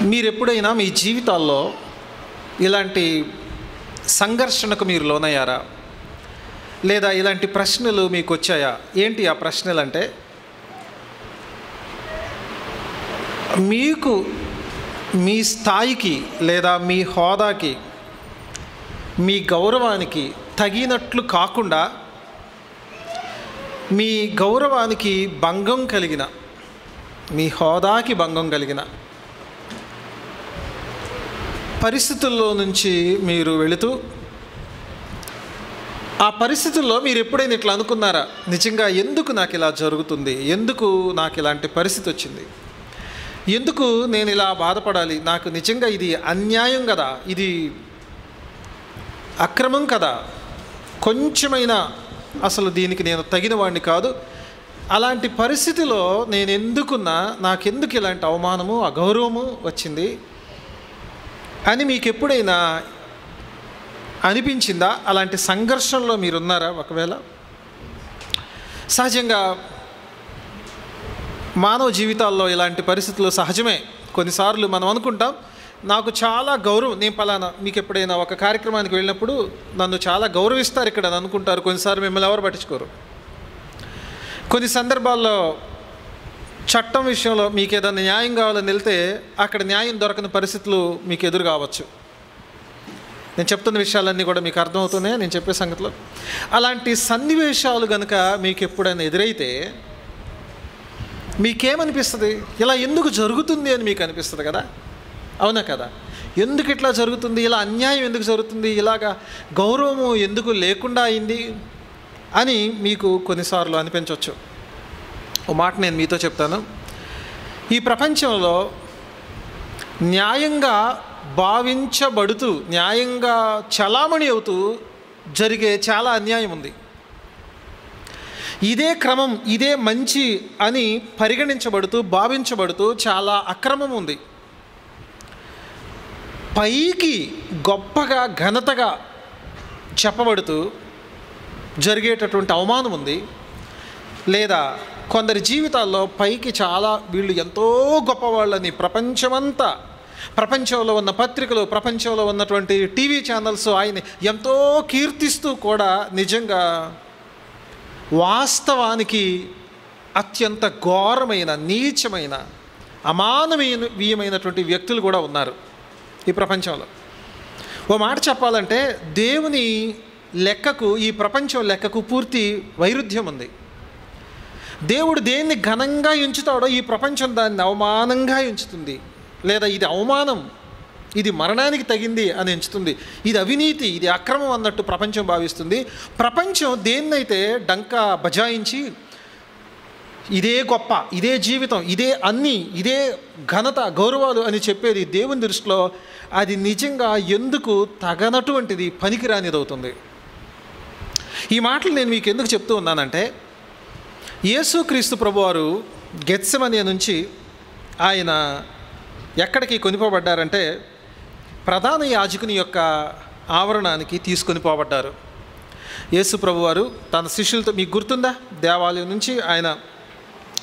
మీరు ఎప్పుడైనా మీ జీవితాల్లో ఇలాంటి సంఘర్షణకు మీరు లోనయ్యారా? లేదా ఇలాంటి ప్రశ్నలు మీకు వచ్చాయా? ఏంటి ఆ ప్రశ్నలు అంటే, మీకు మీ స్థాయికి లేదా మీ హోదాకి మీ గౌరవానికి తగినట్లు కాకుండా మీ గౌరవానికి భంగం కలిగిన, మీ హోదాకి భంగం కలిగిన పరిస్థితుల్లో నుంచి మీరు వెళుతూ ఆ పరిస్థితుల్లో మీరు ఎప్పుడైనా ఇట్లా అనుకున్నారా? నిజంగా ఎందుకు నాకు ఇలా జరుగుతుంది? ఎందుకు నాకు ఇలాంటి పరిస్థితి వచ్చింది? ఎందుకు నేను ఇలా బాధపడాలి? నాకు నిజంగా ఇది అన్యాయం కదా, ఇది అక్రమం కదా, కొంచెమైనా అసలు దీనికి నేను తగిన వాడిని కాదు. అలాంటి పరిస్థితిలో నేను ఎందుకున్నా, నాకెందుకు ఇలాంటి అవమానము అగౌరవము వచ్చింది అని మీకు ఎప్పుడైనా అనిపించిందా? అలాంటి సంఘర్షణలో మీరున్నారా? ఒకవేళ సహజంగా మానవ జీవితాల్లో ఇలాంటి పరిస్థితులు సహజమే. కొన్నిసార్లు మనం అనుకుంటాం, నాకు చాలా గౌరవం, నేను పలానా, మీకు ఎప్పుడైనా ఒక కార్యక్రమానికి వెళ్ళినప్పుడు నన్ను చాలా గౌరవిస్తారు ఇక్కడ అని అనుకుంటారు. కొన్నిసార్లు మిమ్మల్ని ఎవరు పట్టించుకోరు. కొన్ని సందర్భాల్లో చట్టం విషయంలో మీకు ఏదైనా న్యాయం కావాలని వెళ్తే అక్కడ న్యాయం దొరకని పరిస్థితులు మీకు ఎదురు కావచ్చు. నేను చెప్తున్న విషయాలన్నీ కూడా మీకు అర్థమవుతున్నాయి నేను చెప్పే సంగతిలో. అలాంటి సన్నివేశాలు కనుక మీకు ఎప్పుడైనా ఎదురైతే మీకేమనిపిస్తుంది? ఇలా ఎందుకు జరుగుతుంది అని మీకు అనిపిస్తుంది కదా, అవునా కదా? ఎందుకు ఇట్లా జరుగుతుంది? ఇలా అన్యాయం ఎందుకు జరుగుతుంది? ఇలాగా గౌరవము ఎందుకు లేకుండా అయింది అని మీకు కొన్నిసార్లు అనిపించవచ్చు. ఓ మాట నేను మీతో చెప్తాను. ఈ ప్రపంచంలో న్యాయంగా భావించబడుతూ, న్యాయంగా చలామణి అవుతూ జరిగే చాలా అన్యాయం ఉంది. ఇదే క్రమం, ఇదే మంచి అని పరిగణించబడుతూ, భావించబడుతూ చాలా అక్రమం ఉంది. పైకి గొప్పగా ఘనతగా చెప్పబడుతూ జరిగేటటువంటి అవమానం ఉంది. లేదా కొందరి జీవితాల్లో పైకి చాలా వీళ్ళు ఎంతో గొప్పవాళ్ళని ప్రపంచంలో ఉన్న పత్రికలు, ప్రపంచంలో ఉన్నటువంటి టీవీ ఛానల్స్ ఆయన ఎంతో కీర్తిస్తూ కూడా నిజంగా వాస్తవానికి అత్యంత ఘోరమైన, నీచమైన, అమానవీయమైనటువంటి వ్యక్తులు కూడా ఉన్నారు ఈ ప్రపంచంలో. ఓ మాట చెప్పాలంటే దేవుని లెక్కకు, ఈ ప్రపంచం లెక్కకు పూర్తి వైరుధ్యం ఉంది. దేవుడు దేన్ని ఘనంగా ఎంచుతాడో ఈ ప్రపంచం దాన్ని అవమానంగా ఎంచుతుంది. లేదా ఇది అవమానం, ఇది మరణానికి తగింది అని ఎంచుతుంది. ఇది అవినీతి, ఇది అక్రమం అన్నట్టు ప్రపంచం భావిస్తుంది. ప్రపంచం దేన్నైతే డంకా బజాయించి ఇదే గొప్ప, ఇదే జీవితం, ఇదే అన్నీ, ఇదే ఘనత, గౌరవాలు అని చెప్పేది దేవుని దృష్టిలో అది నిజంగా ఎందుకు తగనటువంటిది, పనికిరానిది అవుతుంది. ఈ మాటలు నేను మీకు ఎందుకు చెప్తూ ఉన్నానంటే, యేసుక్రీస్తు ప్రభువారు గెత్సెమనీ నుంచి ఆయన ఎక్కడికి కొనిపోబడ్డారంటే ప్రధాన యాజకుని యొక్క ఆవరణానికి తీసుకొని పోబడ్డారు. యేసు ప్రభువారు తన శిష్యులతో, మీకు గుర్తుందా, దేవాలయం నుంచి ఆయన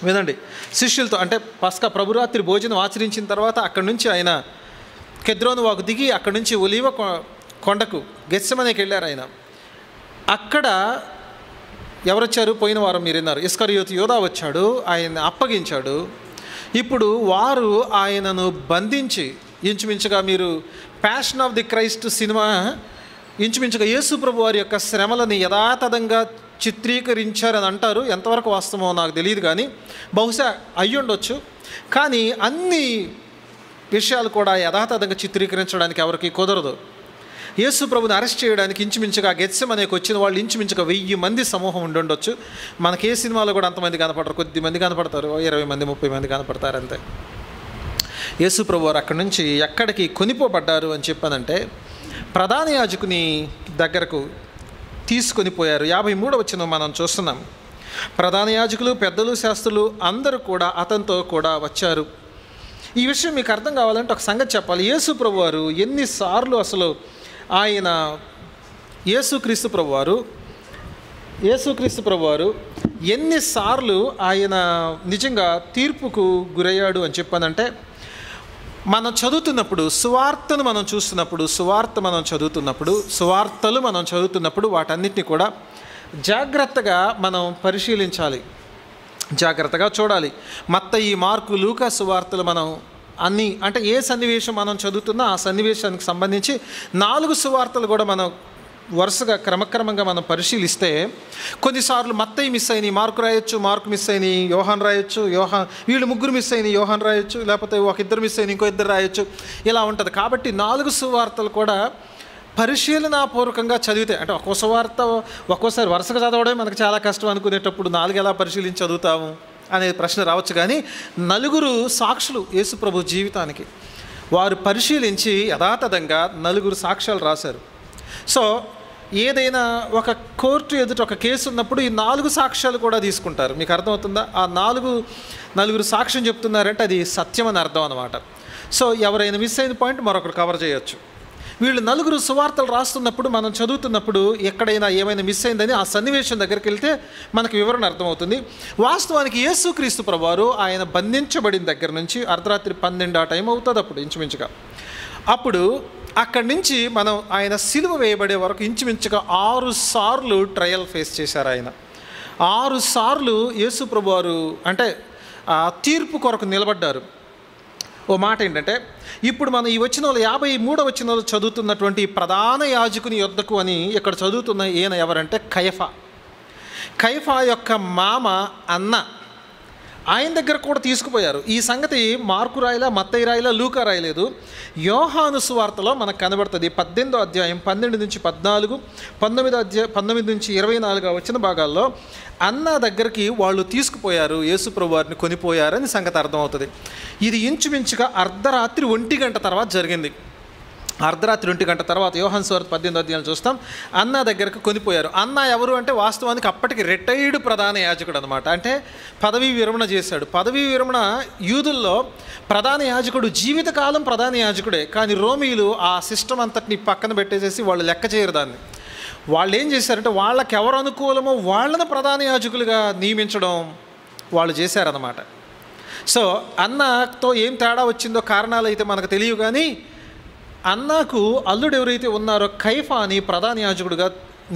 వినండి, శిష్యులతో అంటే పస్కా ప్రభురాత్రి భోజనం ఆచరించిన తర్వాత అక్కడి నుంచి ఆయన కెద్రోను వాకు దిగి అక్కడి నుంచి ఒలీవ కొండకు గెత్సెమనీకి వెళ్ళారు. ఆయన అక్కడ ఎవరొచ్చారు? పోయిన వారం మీరు విన్నారు, ఇస్కరియోతు యోధా వచ్చాడు, ఆయన అప్పగించాడు. ఇప్పుడు వారు ఆయనను బంధించి, ఇంచుమించుగా మీరు passion of the Christ cinema ఇంచుమించుగా యేసు ప్రభు వారి యొక్క శ్రమలని యథాతథంగా చిత్రీకరించారని అంటారు. ఎంతవరకు వాస్తవమో నాకు తెలియదు, కానీ బహుశా అయ్యుండొచ్చు. కానీ అన్ని విషయాలు కూడా యథాతథంగా చిత్రీకరించడానికి ఎవరికి కుదరదు. యేసు ప్రభుని అరెస్ట్ చేయడానికి ఇంచుమించుగా గెత్సెమనీకి వచ్చిన వాళ్ళు ఇంచుమించుగా 1000 మంది సమూహం ఉండుండొచ్చు. మనకి ఏ సినిమాలో కూడా అంతమంది కనపడరు, కొద్ది మంది కనపడతారు, 20 మంది 30 మంది కనపడతారు అంతే. యేసు ప్రభు వారు అక్కడి నుంచి ఎక్కడికి కొనిపోబడ్డారు అని చెప్పానంటే ప్రధాన యాజకుని దగ్గరకు తీసుకొని పోయారు. 53వ వచనం మనం చూస్తున్నాం. ప్రధాన యాజకులు, పెద్దలు, శాస్త్రులు అందరూ కూడా అతనితో కూడా వచ్చారు. ఈ విషయం మీకు అర్థం కావాలంటే ఒక సంగతి చెప్పాలి. యేసు ప్రభు వారు ఎన్నిసార్లు అసలు ఆయన యేసుక్రీస్తు ప్రభువారు ఎన్నిసార్లు ఆయన నిజంగా తీర్పుకు గురయ్యాడు అని చెప్పానంటే మనం చదువుతున్నప్పుడు సువార్తను మనం చూస్తున్నప్పుడు, సువార్తలు మనం చదువుతున్నప్పుడు వాటన్నిటిని కూడా జాగ్రత్తగా మనం పరిశీలించాలి, జాగ్రత్తగా చూడాలి. మత్తయి, మార్కు, లూకా సువార్తలు మనం అన్నీ, అంటే ఏ సన్నివేశం మనం చదువుతున్నా ఆ సన్నివేశానికి సంబంధించి 4 సువార్తలు కూడా మనం వరుసగా క్రమక్రమంగా మనం పరిశీలిస్తే కొన్నిసార్లు మత్తయి మిస్ అయినాయి, మార్కు రాయొచ్చు, మార్కు మిస్ అయినాయి, యోహాన్ రాయొచ్చు, వీళ్ళు ముగ్గురు మిస్ అయినాయి, యోహాన్ రాయొచ్చు, లేకపోతే ఒక ఇద్దరు మిస్ అయినాయి, ఇంకో ఇద్దరు రాయొచ్చు, ఇలా ఉంటుంది. కాబట్టి 4 సువార్తలు కూడా పరిశీలనాపూర్వకంగా చదివితే, అంటే ఒక్కో సువార్త ఒక్కోసారి వరుసగా చదవడమే మనకు చాలా కష్టం అనుకునేటప్పుడు 4 ఎలా పరిశీలించి చదువుతాము అనే ప్రశ్న రావచ్చు. కానీ 4 సాక్షులు యేసుప్రభు జీవితానికి వారు పరిశీలించి యథాతథంగా 4 సాక్ష్యాలు రాశారు. సో ఏదైనా ఒక కోర్టు ఎదుట ఒక కేసు ఉన్నప్పుడు ఈ 4 సాక్ష్యాలు కూడా తీసుకుంటారు. మీకు అర్థమవుతుందా? ఆ 4 సాక్ష్యం చెప్తున్నారంటే అది సత్యం అని అర్థం అన్నమాట. సో ఎవరైనా మిస్ అయిన పాయింట్ మరొకరు కవర్ చేయొచ్చు. వీళ్ళు 4 సువార్తలు రాస్తున్నప్పుడు, మనం చదువుతున్నప్పుడు ఎక్కడైనా ఏమైనా మిస్ అయిందని ఆ సన్నివేశం దగ్గరికి వెళ్తే మనకు వివరణ అర్థమవుతుంది. వాస్తవానికి యేసుక్రీస్తు ప్రభువారు ఆయన బంధించబడిన దగ్గర నుంచి అర్ధరాత్రి 12 ఆ టైం అవుతుంది అప్పుడు ఇంచుమించుగా. అప్పుడు అక్కడి నుంచి మనం ఆయన సిలువ వేయబడే వరకు ఇంచుమించుగా 6 సార్లు ట్రయల్ ఫేస్ చేశారు ఆయన. 6 సార్లు యేసు ప్రభువారు అంటే తీర్పు కొరకు నిలబడ్డారు. ఓ మాట ఏంటంటే, ఇప్పుడు మనం ఈ వచనంలో 53వ వచనంలో చదువుతున్నటువంటి ప్రధాన యాజకుని యొద్దకు అని ఇక్కడ చదువుతున్న ఈయన ఎవరంటే కయఫా యొక్క మామ అన్న, ఆయన దగ్గర కూడా తీసుకుపోయారు. ఈ సంగతి మార్కు రాయలా, మత్తయి రాయలా, లూకా రాయలేదు. యోహాను సువార్తలో మనకు కనబడుతుంది. 18వ అధ్యాయం 12 నుంచి 14, 19 నుంచి 24 వచ్చిన భాగాల్లో అన్న దగ్గరికి వాళ్ళు తీసుకుపోయారు, యేసుప్రభు వారిని కొనిపోయారని సంగతి అర్థమవుతుంది. ఇది ఇంచుమించుగా అర్ధరాత్రి 1 గంట తర్వాత జరిగింది. అర్ధరాత్రి 1 గంట తర్వాత యోహాను సువార్త 18వ అధ్యాయం చూస్తాం. అన్న దగ్గరకు కొనిపోయారు. అన్న ఎవరు అంటే వాస్తవానికి అప్పటికి రిటైర్డ్ ప్రధాన యాజకుడు అనమాట. అంటే పదవీ విరమణ చేశాడు. పదవీ విరమణ యూదుల్లో ప్రధాన యాజకుడు జీవితకాలం ప్రధాన యాజకుడే. కానీ రోమీలు ఆ సిస్టమ్ అంతటిని పక్కన పెట్టేసేసి వాళ్ళు లెక్క చేయరు దాన్ని. వాళ్ళు ఏం చేశారంటే వాళ్ళకి ఎవరు అనుకూలమో వాళ్ళని ప్రధాన యాజకులుగా నియమించడం వాళ్ళు చేశారన్నమాట. సో అన్నతో ఏం తేడా వచ్చిందో కారణాలు అయితే మనకు తెలియవు. కానీ అన్నకు అల్లుడు ఎవరైతే ఉన్నారో కయఫాని ప్రధాన యాజకుడిగా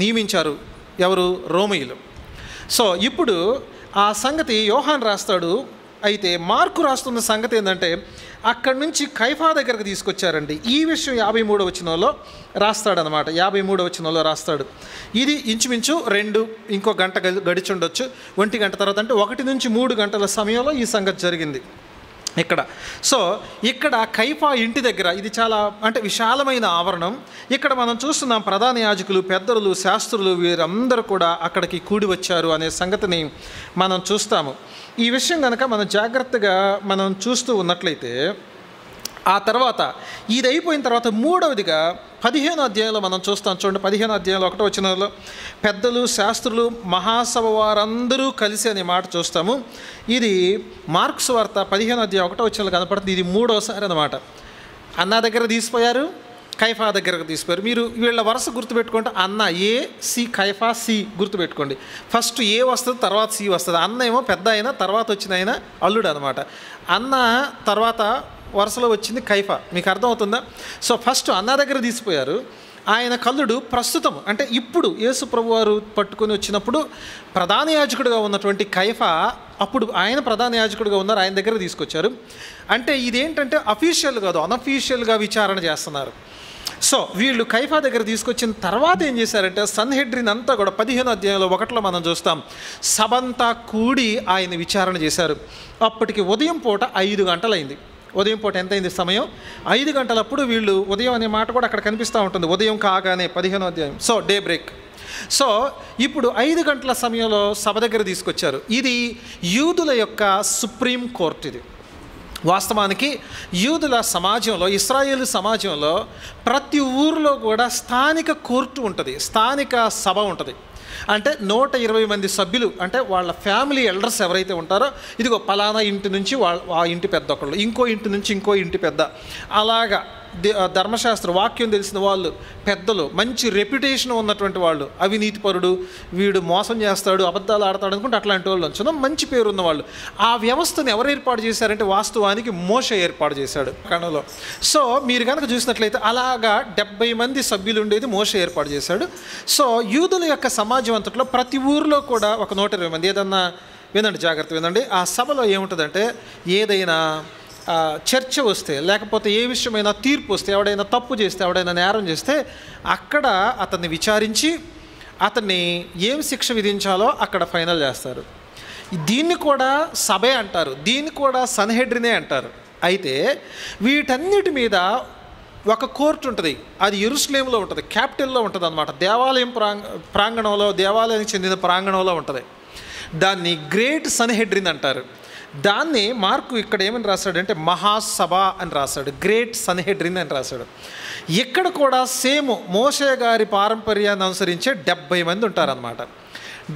నియమించారు. ఎవరు? రోమీయులు. సో ఇప్పుడు ఆ సంగతి యోహాన్ రాస్తాడు. అయితే మార్కు రాస్తున్న సంగతి ఏంటంటే అక్కడి నుంచి కయఫా దగ్గరకు తీసుకొచ్చారండి. ఈ విషయం 53వ వచనంలో రాస్తాడనమాట. 53వ వచనంలో రాస్తాడు. ఇది ఇంచుమించు ఇంకో గంట గడిచుండొచ్చు. 1 గంట తర్వాత, అంటే 1 నుంచి 3 గంటల సమయంలో ఈ సంగతి జరిగింది ఇక్కడ. సో ఇక్కడ కయఫా ఇంటి దగ్గర, ఇది చాలా అంటే విశాలమైన ఆవరణం. ఇక్కడ మనం చూస్తున్నాం ప్రధాన యాజకులు, పెద్దలు, శాస్త్రులు వీరందరూ కూడా అక్కడికి కూడి వచ్చారు అనే సంగతిని మనం చూస్తాము. ఈ విషయం కనుక మనం జాగ్రత్తగా మనం చూస్తూ ఉన్నట్లయితే ఆ తర్వాత ఇది అయిపోయిన తర్వాత మూడవదిగా 15వ అధ్యాయంలో మనం చూస్తాం. చూడండి, 15వ అధ్యాయంలో 1వ వచనంలో పెద్దలు, శాస్త్రులు, మహాసభ వారందరూ కలిసి అనే మాట చూస్తాము. ఇది మార్కు సువార్త 15వ అధ్యాయం 1వ వచనంలో కనపడుతుంది. ఇది మూడోసారి అన్నమాట. అన్న దగ్గర తీసిపోయారు, కయఫా దగ్గరకు తీసిపోయారు. మీరు వీళ్ళ వరుస గుర్తుపెట్టుకుంటే అన్న ఏ, సి, కయఫా సి గుర్తుపెట్టుకోండి. ఫస్ట్ ఏ వస్తుంది, తర్వాత సి వస్తుంది. అన్న ఏమో పెద్ద అయినా, తర్వాత వచ్చిన ఆయన అల్లుడు అనమాట. అన్న తర్వాత వరుసలో వచ్చింది కయఫా. మీకు అర్థమవుతుందా? సో ఫస్ట్ అన్న దగ్గర తీసిపోయారు. ఆయన కల్లుడు ప్రస్తుతం అంటే ఇప్పుడు యేసు ప్రభువారు పట్టుకొని వచ్చినప్పుడు ప్రధాన యాజకుడిగా ఉన్నటువంటి కయఫా, అప్పుడు ఆయన ప్రధాన యాజకుడిగా ఉన్నారు, ఆయన దగ్గర తీసుకొచ్చారు. అంటే ఇదేంటంటే అఫీషియల్ కాదు, అనఫీషియల్గా విచారణ చేస్తున్నారు. సో వీళ్ళు కయఫా దగ్గర తీసుకొచ్చిన తర్వాత ఏం చేశారంటే సన్హెడ్రిన్ అంతా కూడా 15వ అధ్యాయంలో 1లో మనం చూస్తాం, సభంతా కూడి ఆయన విచారణ చేశారు. అప్పటికి ఉదయం పూట 5 గంటలైంది. ఉదయం పూట ఎంత అయింది సమయం? 5 గంటలప్పుడు వీళ్ళు, ఉదయం అనే మాట కూడా అక్కడ కనిపిస్తూ ఉంటుంది, ఉదయం కాగానే 15వ అధ్యాయం. So day break. సో ఇప్పుడు 5 గంటల సమయంలో సభ దగ్గర తీసుకొచ్చారు. ఇది యూదుల యొక్క సుప్రీం కోర్టు. ఇది వాస్తవానికి యూదుల సమాజంలో, ఇశ్రాయేలు సమాజంలో ప్రతి ఊరిలో కూడా స్థానిక కోర్టు ఉంటుంది, స్థానిక సభ ఉంటుంది. అంటే 120 మంది సభ్యులు, అంటే వాళ్ళ ఫ్యామిలీ ఎల్డర్స్ ఎవరైతే ఉంటారో, ఇదిగో పలానా ఇంటి నుంచి ఆ ఇంటి పెద్ద ఒకళ్ళు, ఇంకో ఇంటి నుంచి ఇంకో ఇంటి పెద్ద, అలాగా ధర్మశాస్త్ర వాక్యం తెలిసిన వాళ్ళు, పెద్దలు, మంచి రెప్యుటేషన్ ఉన్నటువంటి వాళ్ళు, అవినీతిపరుడు, వీడు మోసం చేస్తాడు, అబద్ధాలు ఆడతాడు అనుకుంటే అట్లాంటి వాళ్ళు ఉంచడం, మంచి పేరు ఉన్నవాళ్ళు. ఆ వ్యవస్థను ఎవరు ఏర్పాటు చేశారంటే వాస్తవానికి మోషే ఏర్పాటు చేశాడు కణలో. సో మీరు కనుక చూసినట్లయితే అలాగా 70 మంది సభ్యులు ఉండేది మోషే ఏర్పాటు చేశాడు. సో యూదుల యొక్క సమాజం అంతట్లో ప్రతి ఊరిలో కూడా ఒక 120 మంది, ఏదన్నా వినండి, జాగ్రత్త వినండి. ఆ సభలో ఏముంటుందంటే ఏదైనా చర్చ వస్తే, లేకపోతే ఏ విషయమైనా తీర్పు వస్తే, ఎవడైనా తప్పు చేస్తే, ఎవడైనా నేరం చేస్తే అక్కడ అతన్ని విచారించి అతన్ని ఏం శిక్ష విధించాలో అక్కడ ఫైనల్ చేస్తారు. దీన్ని కూడా సభే అంటారు, దీన్ని కూడా సన్హెడ్రినే అంటారు. అయితే వీటన్నిటి మీద ఒక కోర్టు ఉంటుంది, అది యెరూషలేములో ఉంటుంది, క్యాపిటల్లో ఉంటుంది అన్నమాట. దేవాలయం ప్రాంగణంలో, దేవాలయానికి చెందిన ప్రాంగణంలో ఉంటుంది. దాన్ని గ్రేట్ సన్హెడ్రిన్ అంటారు. దాన్ని మార్కు ఇక్కడ ఏమని రాశాడంటే మహాసభ అని రాశాడు, గ్రేట్ సన్హెడ్రిన్ అని రాశాడు. ఇక్కడ కూడా సేమ్ మోషే గారి పారంపర్యాన్ని అనుసరించే 70 మంది ఉంటారన్నమాట.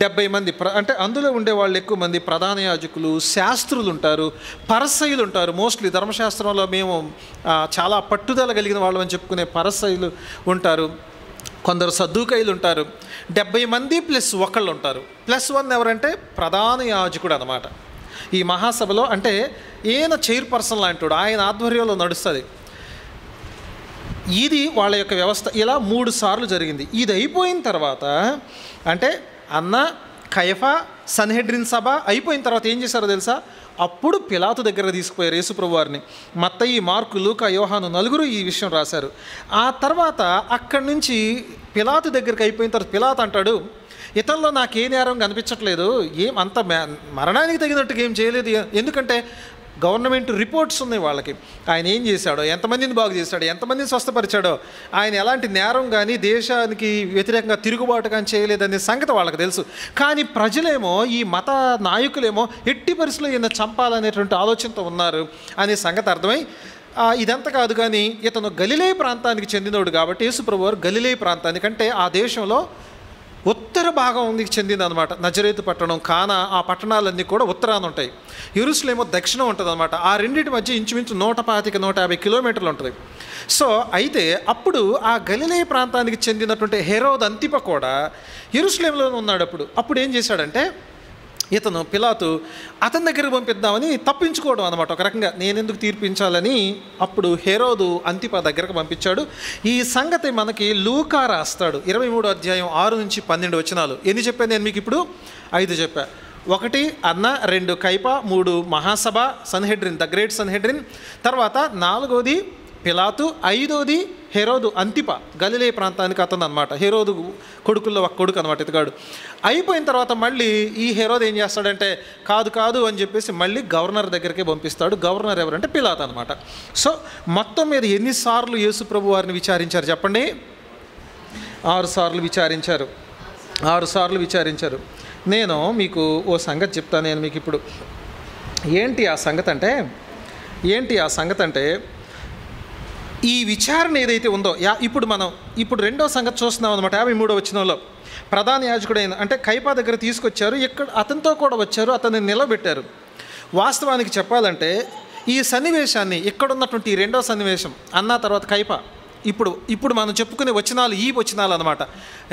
70 మంది అంటే అందులో ఉండేవాళ్ళు ఎక్కువ మంది ప్రధాన యాజకులు, శాస్త్రులు ఉంటారు, పరసయులు ఉంటారు. మోస్ట్లీ ధర్మశాస్త్రంలో మేము చాలా పట్టుదల కలిగిన వాళ్ళు అని చెప్పుకునే పరసయులు ఉంటారు, కొందరు సద్దూకైలు ఉంటారు. 70 మంది ప్లస్ ఒకళ్ళు ఉంటారు. +1 ఎవరంటే ప్రధాన యాజకుడు అన్నమాట. ఈ మహాసభలో అంటే ఈయన చైర్పర్సన్ లాంటివాడు, ఆయన ఆధ్వర్యంలో నడుస్తుంది. ఇది వాళ్ళ యొక్క వ్యవస్థ. ఇలా 3 సార్లు జరిగింది. ఇది అయిపోయిన తర్వాత అంటే అన్న, కయఫా, సన్హెడ్రిన్ సభ అయిపోయిన తర్వాత ఏం చేశారో తెలుసా? అప్పుడు పిలాతు దగ్గర తీసుకుపోయారు యేసుప్రభు వారిని. మత్తయి, మార్కు, లూకా, యోహాను 4 ఈ విషయం రాశారు. ఆ తర్వాత అక్కడి నుంచి పిలాతు దగ్గరికి అయిపోయిన తర్వాత పిలాతు అంటాడు, ఇతనిలో నాకే నేరం కనిపించట్లేదు, ఏం అంత మరణానికి తగినట్టుగా ఏం చేయలేదు. ఎందుకంటే గవర్నమెంట్ రిపోర్ట్స్ ఉన్నాయి వాళ్ళకి, ఆయన ఏం చేశాడో, ఎంతమందిని బాగు చేశాడో, ఎంతమందిని స్వస్థపరిచాడో, ఆయన ఎలాంటి నేరం కానీ దేశానికి వ్యతిరేకంగా తిరుగుబాటు కానీ చేయలేదనే సంగతి వాళ్ళకి తెలుసు. కానీ ప్రజలేమో, ఈ మత నాయకులేమో ఎట్టి పరిస్థితుల్లో ఈయన చంపాలనేటువంటి ఆలోచనతో ఉన్నారు అనే సంగతి అర్థమై ఇదంతా కాదు కానీ ఇతను గలిలే ప్రాంతానికి చెందినోడు కాబట్టి యేసుప్రభు వారు గలిలే ప్రాంతానికంటే ఆ దేశంలో ఉత్తర భాగం చెందిందనమాట. నజరేతు పట్టణం, కానా, ఆ పట్టణాలన్నీ కూడా ఉత్తరాన ఉంటాయి. యెరూషలేము దక్షిణం ఉంటుంది అనమాట. ఆ రెండింటి మధ్య ఇంచుమించు 125-150 కిలోమీటర్లు ఉంటుంది. సో అయితే అప్పుడు ఆ గలిలే ప్రాంతానికి చెందినటువంటి హెరోద్ అంతిప కూడా యెరూషలేములోనే ఉన్నాడు. అప్పుడు ఏం చేశాడంటే ఇతను పిలాతు అతని దగ్గరకు పంపిద్దామని తప్పించుకోవడం అనమాట. ఒక రకంగా నేనెందుకు తీర్పించాలని అప్పుడు హెరోదు అంతిప దగ్గరకు పంపించాడు. ఈ సంగతి మనకి లూకా రాస్తాడు 23వ అధ్యాయం 6 నుంచి 12 వచనాలు. ఎన్ని చెప్పాను నేను మీకు? ఇప్పుడు 5 చెప్పా. 1 అన్న, 2 కైపా, 3 మహాసభ, సన్హెడ్రిన్, ద గ్రేట్ సన్హెడ్రిన్, తర్వాత 4వది పిలాతు, 5వది హెరోదు అంతిప, గలిలే ప్రాంతానికి అతను అనమాట. హెరోదు కొడుకుల్లో ఒక కొడుకు అనమాట ఇతగాడు. అయిపోయిన తర్వాత మళ్ళీ ఈ హెరోదు ఏం చేస్తాడంటే కాదు అని చెప్పేసి మళ్ళీ గవర్నర్ దగ్గరికి పంపిస్తాడు. గవర్నర్ ఎవరంటే పిలాతు అనమాట. సో మొత్తం మీద ఎన్నిసార్లు యేసుప్రభు వారిని విచారించారు చెప్పండి? 6 సార్లు విచారించారు. 6 సార్లు విచారించారు. నేను మీకు ఓ సంగతి చెప్తాను. నేను మీకు ఇప్పుడు ఏంటి ఆ సంగతి అంటే ఈ విచారణ ఏదైతే ఉందో ఇప్పుడు రెండో సంగతి చూస్తున్నాం అనమాట. 53వ వచనంలో ప్రధాన యాజకుడైన అంటే కైపా దగ్గర తీసుకొచ్చారు. ఇక్కడ అతనితో కూడా వచ్చారు, అతన్ని నిలబెట్టారు. వాస్తవానికి చెప్పాలంటే ఈ సన్నివేశాన్ని ఇక్కడున్నటువంటి ఈ రెండో సన్నివేశం అన్న తర్వాత కైపా ఇప్పుడు మనం చెప్పుకునే వచనాలు ఈ వచనాలు అనమాట.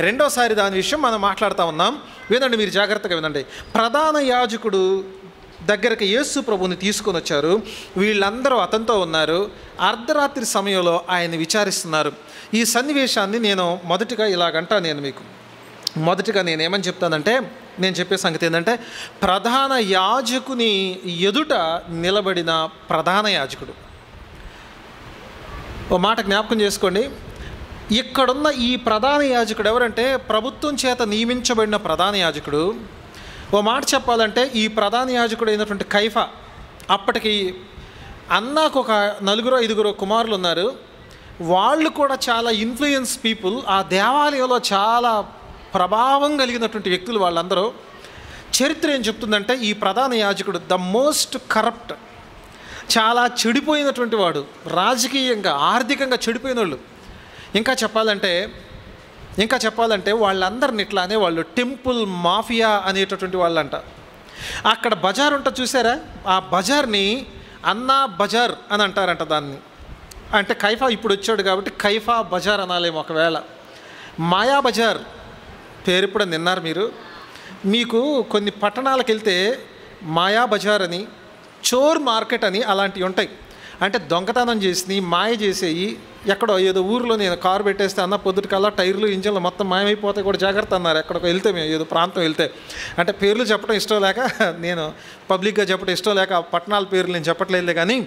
రెండోసారి దాని విషయం మనం మాట్లాడుతూ ఉన్నాం. వినండి, మీరు జాగ్రత్తగా వినండి. ప్రధాన యాజకుడు దగ్గరికి యేసు ప్రభుని తీసుకొని వచ్చారు. వీళ్ళందరూ అతనితో ఉన్నారు. అర్ధరాత్రి సమయంలో ఆయన విచారిస్తున్నారు. ఈ సన్నివేశాన్ని నేను మొదటిగా ఇలాగంటా. మొదటిగా నేనేమని చెప్తానంటే, నేను చెప్పే సంగతి ఏంటంటే ప్రధాన యాజకుని ఎదుట నిలబడిన ప్రధాన యాజకుడు. ఓ మాట జ్ఞాపకం చేసుకోండి. ఇక్కడున్న ఈ ప్రధాన యాజకుడు ఎవరంటే ప్రభుత్వం చేత నియమించబడిన ప్రధాన యాజకుడు. ఓ మాట చెప్పాలంటే ఈ ప్రధాన యాజకుడు అయినటువంటి కైఫా, అప్పటికి అన్నకు ఒక 4-5 కుమారులు ఉన్నారు. వాళ్ళు కూడా చాలా ఇన్ఫ్లుయెన్స్ పీపుల్, ఆ దేవాలయంలో చాలా ప్రభావం కలిగినటువంటి వ్యక్తులు వాళ్ళందరూ. చరిత్ర ఏం చెప్తుందంటే ఈ ప్రధాన యాజకుడు ద మోస్ట్ కరప్ట్, చాలా చెడిపోయినటువంటి వాడు, రాజకీయంగా ఆర్థికంగా చెడిపోయిన వాళ్ళు. ఇంకా చెప్పాలంటే వాళ్ళందరిని ఇట్లా అనేవాళ్ళు టెంపుల్ మాఫియా అనేటటువంటి వాళ్ళంట. అక్కడ బజార్ ఉంటుంది చూసారా, ఆ బజార్ని అన్నా బజార్ అని అంటారంట. దాన్ని అంటే కైఫా ఇప్పుడు వచ్చాడు కాబట్టి కైఫా బజార్ అనాలేమో. ఒకవేళ మాయా బజార్ పేరు ఇప్పుడు విన్నారు మీరు. మీకు కొన్ని పట్టణాలకు వెళ్తే మాయా బజార్ అని, చోర్ మార్కెట్ అని అలాంటివి ఉంటాయి. అంటే దొంగతనం చేసి మాయ చేసేయి. ఎక్కడో ఏదో ఊరిలో నేను కారు పెట్టేస్తే అన్న పొద్దుటికల్లా టైర్లు ఇంజన్లు మొత్తం మాయమైపోతాయి కూడా జాగ్రత్త అన్నారు. ఎక్కడికో వెళ్తే మేము ఏదో ప్రాంతం వెళ్తే, అంటే పేర్లు చెప్పడం ఇష్టం లేక, నేను పబ్లిక్గా చెప్పడం ఇష్టం లేక పట్టణాల పేర్లు నేను చెప్పట్లేదు. కానీ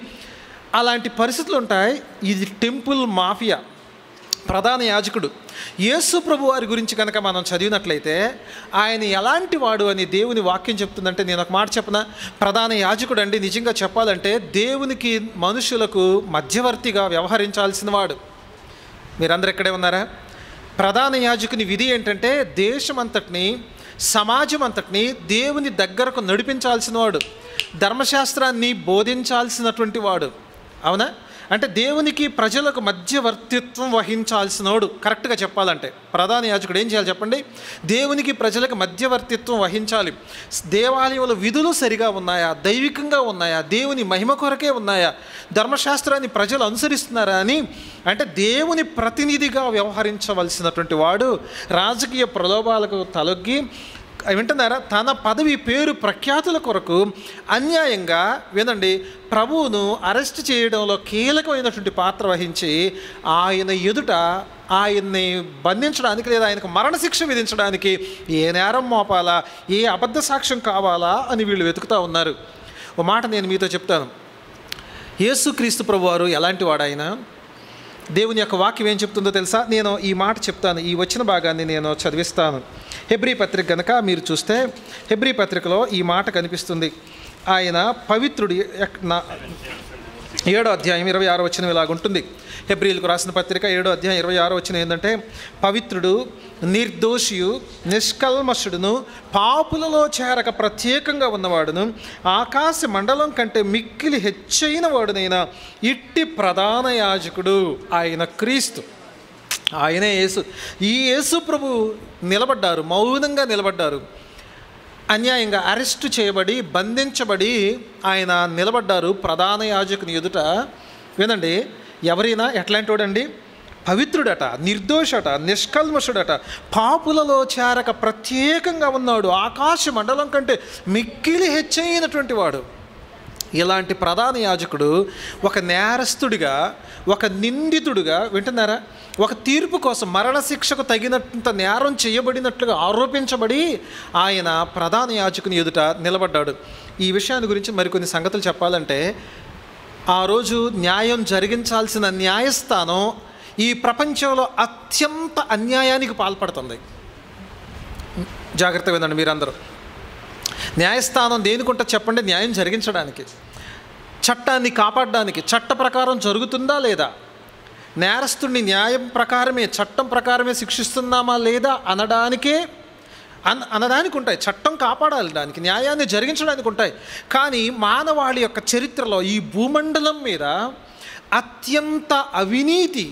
అలాంటి పరిస్థితులు ఉంటాయి. ఇది టెంపుల్ మాఫియా. ప్రధాన యాజకుడు యేసు ప్రభు వారి గురించి కనుక మనం చదివినట్లయితే ఆయన ఎలాంటి వాడు అని దేవుని వాక్యం చెప్తుందంటే, నేను ఒక మాట చెప్పనా, ప్రధాన యాజకుడు అండి నిజంగా చెప్పాలంటే దేవునికి మనుషులకు మధ్యవర్తిగా వ్యవహరించాల్సిన వాడు. మీరందరూ ఇక్కడే ఉన్నారా? ప్రధాన యాజకుని విధి ఏంటంటే దేశమంతటిని, సమాజం అంతటిని దేవుని దగ్గరకు నడిపించాల్సిన వాడు, ధర్మశాస్త్రాన్ని బోధించాల్సినటువంటి వాడు. అవునా? అంటే దేవునికి ప్రజలకు మధ్యవర్తిత్వం వహించాల్సినోడు. కరెక్ట్గా చెప్పాలంటే ప్రధాన యాజకుడు ఏం చేయాలి చెప్పండి? దేవునికి ప్రజలకు మధ్యవర్తిత్వం వహించాలి. దేవాలయంలో విధులు సరిగా ఉన్నాయా, దైవికంగా ఉన్నాయా, దేవుని మహిమ కొరకే ఉన్నాయా, ధర్మశాస్త్రాన్ని ప్రజలు అనుసరిస్తున్నారా అని, అంటే దేవుని ప్రతినిధిగా వ్యవహరించవలసినటువంటి వాడు రాజకీయ ప్రలోభాలకు తలొగ్గి, వింటున్నారా, తన పదవి పేరు ప్రఖ్యాతుల కొరకు అన్యాయంగా వినండి ప్రభువును అరెస్ట్ చేయడంలో కీలకమైనటువంటి పాత్ర వహించి ఆయన ఎదుట ఆయన్ని బంధించడానికి లేదా ఆయనకు మరణశిక్ష విధించడానికి ఏ నేరం మోపాలా, ఏ అబద్ధ సాక్ష్యం కావాలా అని వీళ్ళు వెతుకుతూ ఉన్నారు. ఓ మాట నేను మీతో చెప్తాను. యేసుక్రీస్తు ప్రభువారు ఎలాంటి వాడు? ఆయన దేవుని యొక్క వాక్యం ఏం చెప్తుందో తెలుసా? నేను ఈ మాట చెప్తాను, ఈ వచ్చిన భాగాన్ని నేను చదివిస్తాను. హెబ్రీ పత్రిక కనుక మీరు చూస్తే హెబ్రీ పత్రికలో ఈ మాట కనిపిస్తుంది. ఆయన పవిత్రుడు. 7వ అధ్యాయం 26వ వచనం ఇలాగుంటుంది. హెబ్రీలకు రాసిన పత్రిక 7వ అధ్యాయం 26వ వచనం ఏంటంటే, పవిత్రుడు, నిర్దోషియు, నిష్కల్మషుడును, పాపులలో చేరక ప్రత్యేకంగా ఉన్నవాడును, ఆకాశ మండలం కంటే మిక్కిలి హెచ్చైన వాడునైనా ఇట్టి ప్రధాన యాజకుడు ఆయన క్రీస్తు. ఆయనే యేసు. ఈ యేసు ప్రభు నిలబడ్డారు, మౌనంగా నిలబడ్డారు. అన్యాయంగా అరెస్టు చేయబడి బంధించబడి ఆయన నిలబడ్డారు ప్రధాన యాజకుని ఎదుట. వినండి, ఎవరైనా ఎట్లాంటి వాడండి? పవిత్రుడట, నిర్దోషట, నిష్కల్మషుడట, పాపులలో చేరక ప్రత్యేకంగా ఉన్నాడు, ఆకాశ మండలం కంటే మిక్కిలి హెచ్చైనటువంటి వాడు. ఇలాంటి ప్రధాన యాజకుడు ఒక నేరస్తుడిగా, ఒక నిందితుడిగా, వింటున్నారా, ఒక తీర్పు కోసం మరణశిక్షకు తగినంత నేరం చేయబడినట్లుగా ఆరోపించబడి ఆయన ప్రధాన యాజకుని ఎదుట నిలబడ్డాడు. ఈ విషయాన్ని గురించి మరికొన్ని సంగతులు చెప్పాలంటే, ఆ రోజు న్యాయం జరిగించాల్సిన న్యాయస్థానం ఈ ప్రపంచంలో అత్యంత అన్యాయానికి పాల్పడుతుంది. జాగ్రత్త వినండి మీరందరూ. న్యాయస్థానం దేనికుంటే చెప్పండి? న్యాయం జరిగించడానికి, చట్టాన్ని కాపాడడానికి. చట్ట ప్రకారం జరుగుతుందా లేదా, నేరస్తుడిని న్యాయం ప్రకారమే, చట్టం ప్రకారమే శిక్షిస్తున్నామా లేదా అనడానికి ఉంటాయి. చట్టం కాపాడాలి, దానికి న్యాయాన్ని జరిగించడానికి ఉంటాయి. కానీ మానవాళి యొక్క చరిత్రలో ఈ భూమండలం మీద అత్యంత అవినీతి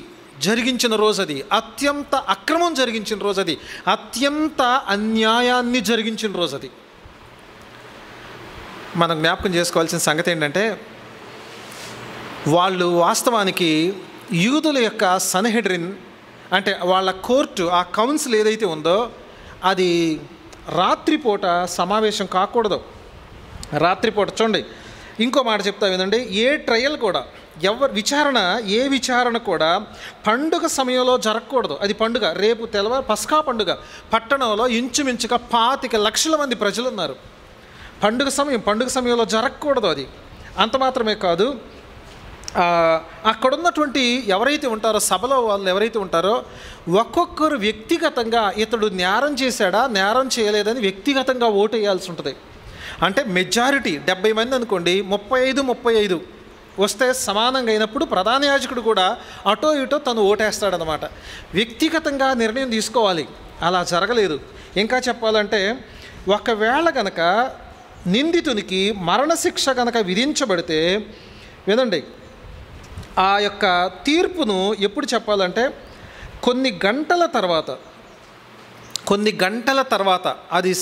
జరిగించిన రోజు అది, అత్యంత అక్రమం జరిగించిన రోజు అది, అత్యంత అన్యాయాన్ని జరిగించిన రోజు అది. మనం జ్ఞాపకం చేసుకోవాల్సిన సంగతి ఏంటంటే, వాళ్ళు వాస్తవానికి యూదుల యొక్క సన్హెడ్రిన్ అంటే వాళ్ళ కోర్టు, ఆ కౌన్సిల్ ఏదైతే ఉందో అది రాత్రిపూట సమావేశం కాకూడదు. రాత్రిపూట చూడండి, ఇంకో మాట చెప్తా వినండి, ఏ ట్రయల్ కూడా, ఏ విచారణ కూడా పండుగ సమయంలో జరగకూడదు. అది పండుగ, రేపు తెల్లవారు పస్కా పండుగ. పట్టణంలో ఇంచుమించుగా 25 లక్షల మంది ప్రజలు ఉన్నారు. పండుగ సమయంలో జరగకూడదు అది. అంత మాత్రమే కాదు, అక్కడున్నటువంటి ఎవరైతే ఉంటారో, సభలో వాళ్ళు ఎవరైతే ఉంటారో, ఒక్కొక్కరు వ్యక్తిగతంగా ఇతడు నేరం చేశాడా నేరం చేయలేదని వ్యక్తిగతంగా ఓటు వేయాల్సి ఉంటుంది. అంటే మెజారిటీ 70 మంది అనుకోండి, 35 వస్తే సమానంగా అయినప్పుడు ప్రధాన యాజకుడు కూడా అటో ఇటో తను ఓటేస్తాడనమాట. వ్యక్తిగతంగా నిర్ణయం తీసుకోవాలి. అలా జరగలేదు. ఇంకా చెప్పాలంటే, ఒకవేళ గనక నిందితునికి మరణశిక్ష గనక విధించబడితే, వినండి, ఆ యొక్క తీర్పును ఎప్పుడు చెప్పాలంటే కొన్ని గంటల తర్వాత అది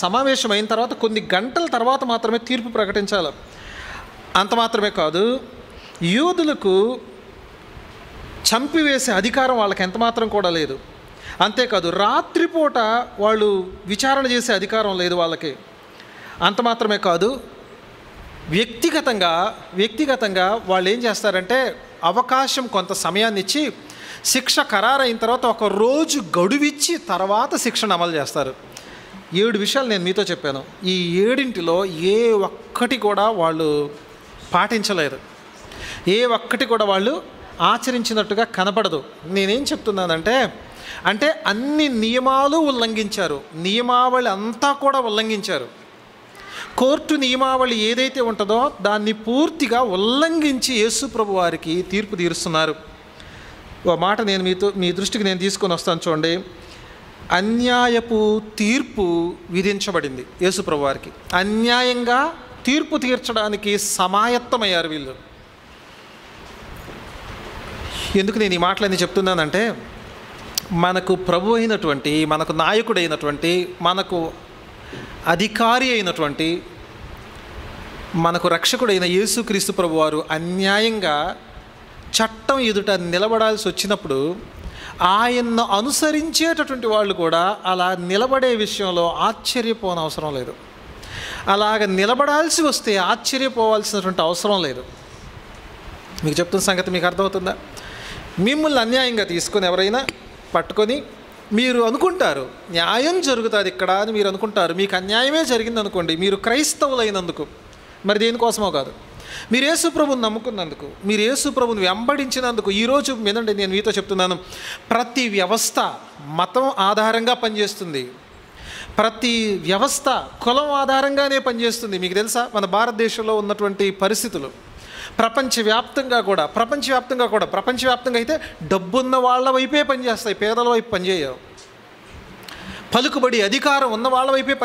సమావేశం అయిన తర్వాత కొన్ని గంటల తర్వాత మాత్రమే తీర్పు ప్రకటించాలి. అంత మాత్రమే కాదు, యూదులకు చంపివేసే అధికారం వాళ్ళకి ఎంతమాత్రం కూడా లేదు. అంతేకాదు రాత్రిపూట వాళ్ళు విచారణ చేసే అధికారం లేదు వాళ్ళకి. అంత మాత్రమే కాదు, వ్యక్తిగతంగా వాళ్ళు ఏం చేస్తారంటే అవకాశం కొంత సమయాన్ని ఇచ్చి శిక్ష ఖరారైన తర్వాత ఒక రోజు గడువిచ్చి తర్వాత శిక్షను అమలు చేస్తారు. 7 విషయాలు నేను మీతో చెప్పాను. ఈ 7 ఏ ఒక్కటి కూడా వాళ్ళు పాటించలేదు, ఏ ఒక్కటి కూడా వాళ్ళు ఆచరించినట్టుగా కనపడదు. నేనేం చెప్తున్నానంటే అన్ని నియమాలు ఉల్లంఘించారు, నియమావళి అంతా కూడా ఉల్లంఘించారు. కోర్టు నియమావళి ఏదైతే ఉంటుందో దాన్ని పూర్తిగా ఉల్లంఘించి యేసు ప్రభు వారికి తీర్పు తీరుస్తున్నారు. ఓ మాట నేను మీ దృష్టికి నేను తీసుకొని వస్తాను చూడండి. అన్యాయపు తీర్పు విధించబడింది యేసు ప్రభు వారికి. అన్యాయంగా తీర్పు తీర్చడానికి సమాయత్తమయ్యారు వీళ్ళు. ఎందుకు నేను ఈ మాటలన్నీ చెప్తున్నానంటే, మనకు ప్రభు అయినటువంటి, మనకు నాయకుడైనటువంటి, మనకు అధికారి అయినటువంటి, మనకు రక్షకుడైన యేసుక్రీస్తు ప్రభువారు అన్యాయంగా చట్టం ఎదుట నిలబడాల్సి వచ్చినప్పుడు ఆయన్ను అనుసరించేటటువంటి వాళ్ళు కూడా అలా నిలబడే విషయంలో ఆశ్చర్యపోనవసరం లేదు. అలాగ నిలబడాల్సి వస్తే ఆశ్చర్యపోవాల్సినటువంటి అవసరం లేదు. మీకు చెప్తున్న సంగతి మీకు అర్థమవుతుందా? మిమ్మల్ని అన్యాయంగా తీసుకొని ఎవరైనా పట్టుకొని మీరు అనుకుంటారు న్యాయం జరుగుతుంది ఇక్కడ అని మీరు అనుకుంటారు. మీకు అన్యాయమే జరిగింది అనుకోండి, మీరు క్రైస్తవులైనందుకు, మరి దేనికోసమో కాదు, మీరు యేసు ప్రభువుని నమ్ముకున్నందుకు, మీరు యేసు ప్రభువుని వెంబడించినందుకు. ఈరోజు వినండి, నేను మీతో చెప్తున్నాను, ప్రతి వ్యవస్థ మతం ఆధారంగా పనిచేస్తుంది, ప్రతి వ్యవస్థ కులం ఆధారంగానే పనిచేస్తుంది. మీకు తెలుసా మన భారతదేశంలో ఉన్నటువంటి పరిస్థితులు? ప్రపంచవ్యాప్తంగా అయితే డబ్బున్న వాళ్ళ వైపే పనిచేస్తాయి, పేదల వైపు పనిచేయవు. పలుకుబడి అధికారం ఉన్న వాళ్ళ వైపే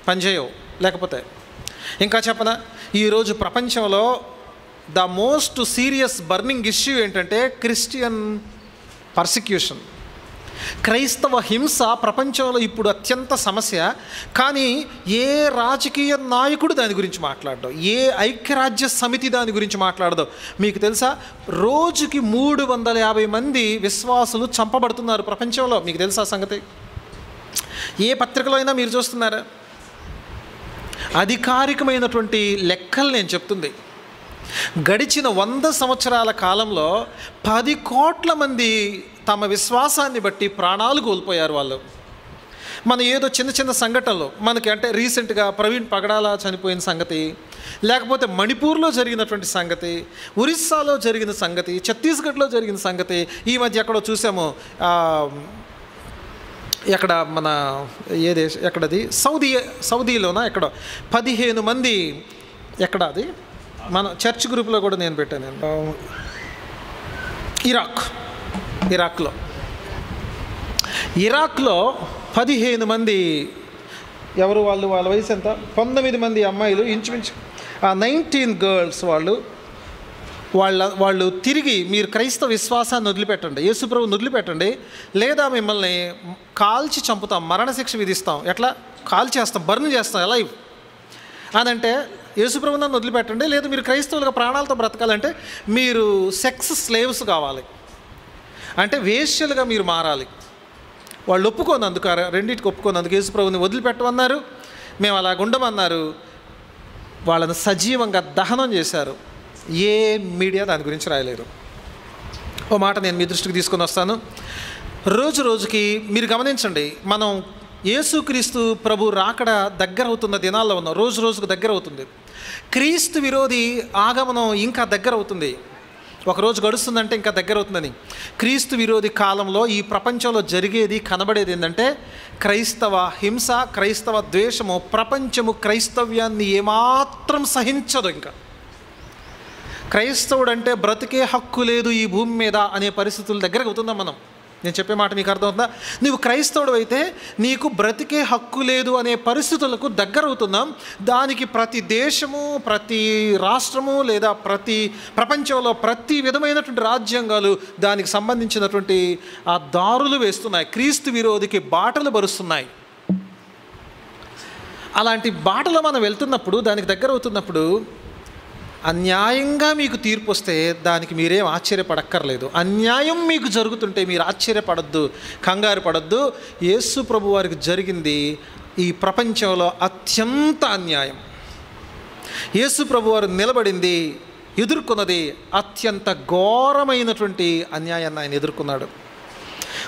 పనిచేయవు. లేకపోతే ఇంకా చెప్పనా, ఈరోజు ప్రపంచంలో the most serious burning issue ఏంటంటే క్రిస్టియన్ పర్సిక్యూషన్, క్రైస్తవ హింస ప్రపంచంలో ఇప్పుడు అత్యంత సమస్య. కానీ ఏ రాజకీయ నాయకుడు దాని గురించి మాట్లాడడం, ఏ ఐక్యరాజ్య సమితి దాని గురించి మాట్లాడదు. మీకు తెలుసా, రోజుకి 350 మంది విశ్వాసులు చంపబడుతున్నారు ప్రపంచంలో. మీకు తెలుసా సంగతి? ఏ పత్రికలో అయినా మీరు చూస్తున్నారా? అధికారికమైనటువంటి లెక్కలు నేను చెప్తుంది. గడిచిన 100 సంవత్సరాల కాలంలో 10 కోట్ల మంది తమ విశ్వాసాన్ని బట్టి ప్రాణాలు కోల్పోయారు వాళ్ళు. మన ఏదో చిన్న సంఘటనలు మనకి, అంటే రీసెంట్గా ప్రవీణ్ పగడాల చనిపోయిన సంగతి, లేకపోతే మణిపూర్లో జరిగినటువంటి సంగతి, ఒరిస్సాలో జరిగిన సంగతి, ఛత్తీస్గఢ్లో జరిగిన సంగతి, ఈ మధ్య ఎక్కడో చూసాము, ఎక్కడ మన ఎక్కడది సౌదీలోనా ఎక్కడో 15 మంది, ఎక్కడ అది మన చర్చ్ గ్రూప్లో కూడా నేను పెట్టాను. నేను ఇరాక్లో 15 మంది, ఎవరు వాళ్ళ వయసు ఎంత? 19 మంది అమ్మాయిలు, ఇంచుమించు 19 గర్ల్స్ వాళ్ళు తిరిగి, మీరు క్రైస్తవ విశ్వాసాన్ని వదిలిపెట్టండి, యేసుప్రభుని వదిలిపెట్టండి, లేదా మిమ్మల్ని కాల్చి చంపుతాం, మరణశిక్ష విధిస్తాం, ఎట్లా కాల్చేస్తాం, బర్న్ చేస్తాం లైవ్ అనంటే, యేసుప్రభుని నన్ను వదిలిపెట్టండి, లేదా మీరు క్రైస్తవులుగా ప్రాణాలతో బ్రతకాలంటే మీరు సెక్స్ స్లేవ్స్ కావాలి, అంటే వేశ్యలుగా మీరు మారాలి. వాళ్ళు ఒప్పుకోనందుకు, రెండింటికి ఒప్పుకోనందుకు యేసుప్రభుని వదిలిపెట్టమన్నారు, మేము అలా ఉండమన్నారు. వాళ్ళని సజీవంగా దహనం చేశారు. ఏ మీడియా దాని గురించి రాయలేరు. ఓ మాట నేను మీ దృష్టికి తీసుకొని వస్తాను. రోజుకి మీరు గమనించండి, మనం యేసుక్రీస్తు ప్రభు రాకడ దగ్గర అవుతున్న దినాల్లో ఉన్నాం. రోజుకు దగ్గర అవుతుంది. క్రీస్తు విరోధి ఆగమనం ఇంకా దగ్గర అవుతుంది. ఒకరోజు గడుస్తుందంటే ఇంకా దగ్గర అవుతుందని. క్రీస్తు విరోధి కాలంలో ఈ ప్రపంచంలో జరిగేది, కనబడేది ఏంటంటే క్రైస్తవ హింస, క్రైస్తవ ద్వేషము. ప్రపంచము క్రైస్తవ్యాన్ని ఏమాత్రం సహించదు. ఇంకా క్రైస్తవుడు అంటే బ్రతికే హక్కు లేదు ఈ భూమి మీద అనే పరిస్థితుల దగ్గరకు అవుతున్నాం మనం. నేను చెప్పే మాట మీకు అర్థమవుతుందా? నువ్వు క్రైస్తవుడు అయితే నీకు బ్రతికే హక్కు లేదు అనే పరిస్థితులకు దగ్గర అవుతున్నాం. దానికి ప్రతి దేశము, ప్రతి రాష్ట్రము, లేదా ప్రపంచంలో ప్రతి విధమైనటువంటి రాజ్యాంగాలు దానికి సంబంధించినటువంటి ఆ దారులు వేస్తున్నాయి, క్రీస్తు విరోధికి బాటలు బరుస్తున్నాయి. అలాంటి బాటలో మనం వెళ్తున్నప్పుడు, దానికి దగ్గర అవుతున్నప్పుడు అన్యాయంగా మీకు తీర్పు వస్తే దానికి మీరేం ఆశ్చర్యపడక్కర్లేదు. అన్యాయం మీకు జరుగుతుంటే మీరు ఆశ్చర్యపడద్దు, కంగారు పడద్దు. యేసు ప్రభు వారికి జరిగింది ఈ ప్రపంచంలో అత్యంత అన్యాయం. యేసు ప్రభు వారు నిలబడింది, ఎదుర్కొన్నది అత్యంత ఘోరమైనటువంటి అన్యాయాన్ని ఆయన ఎదుర్కొన్నాడు.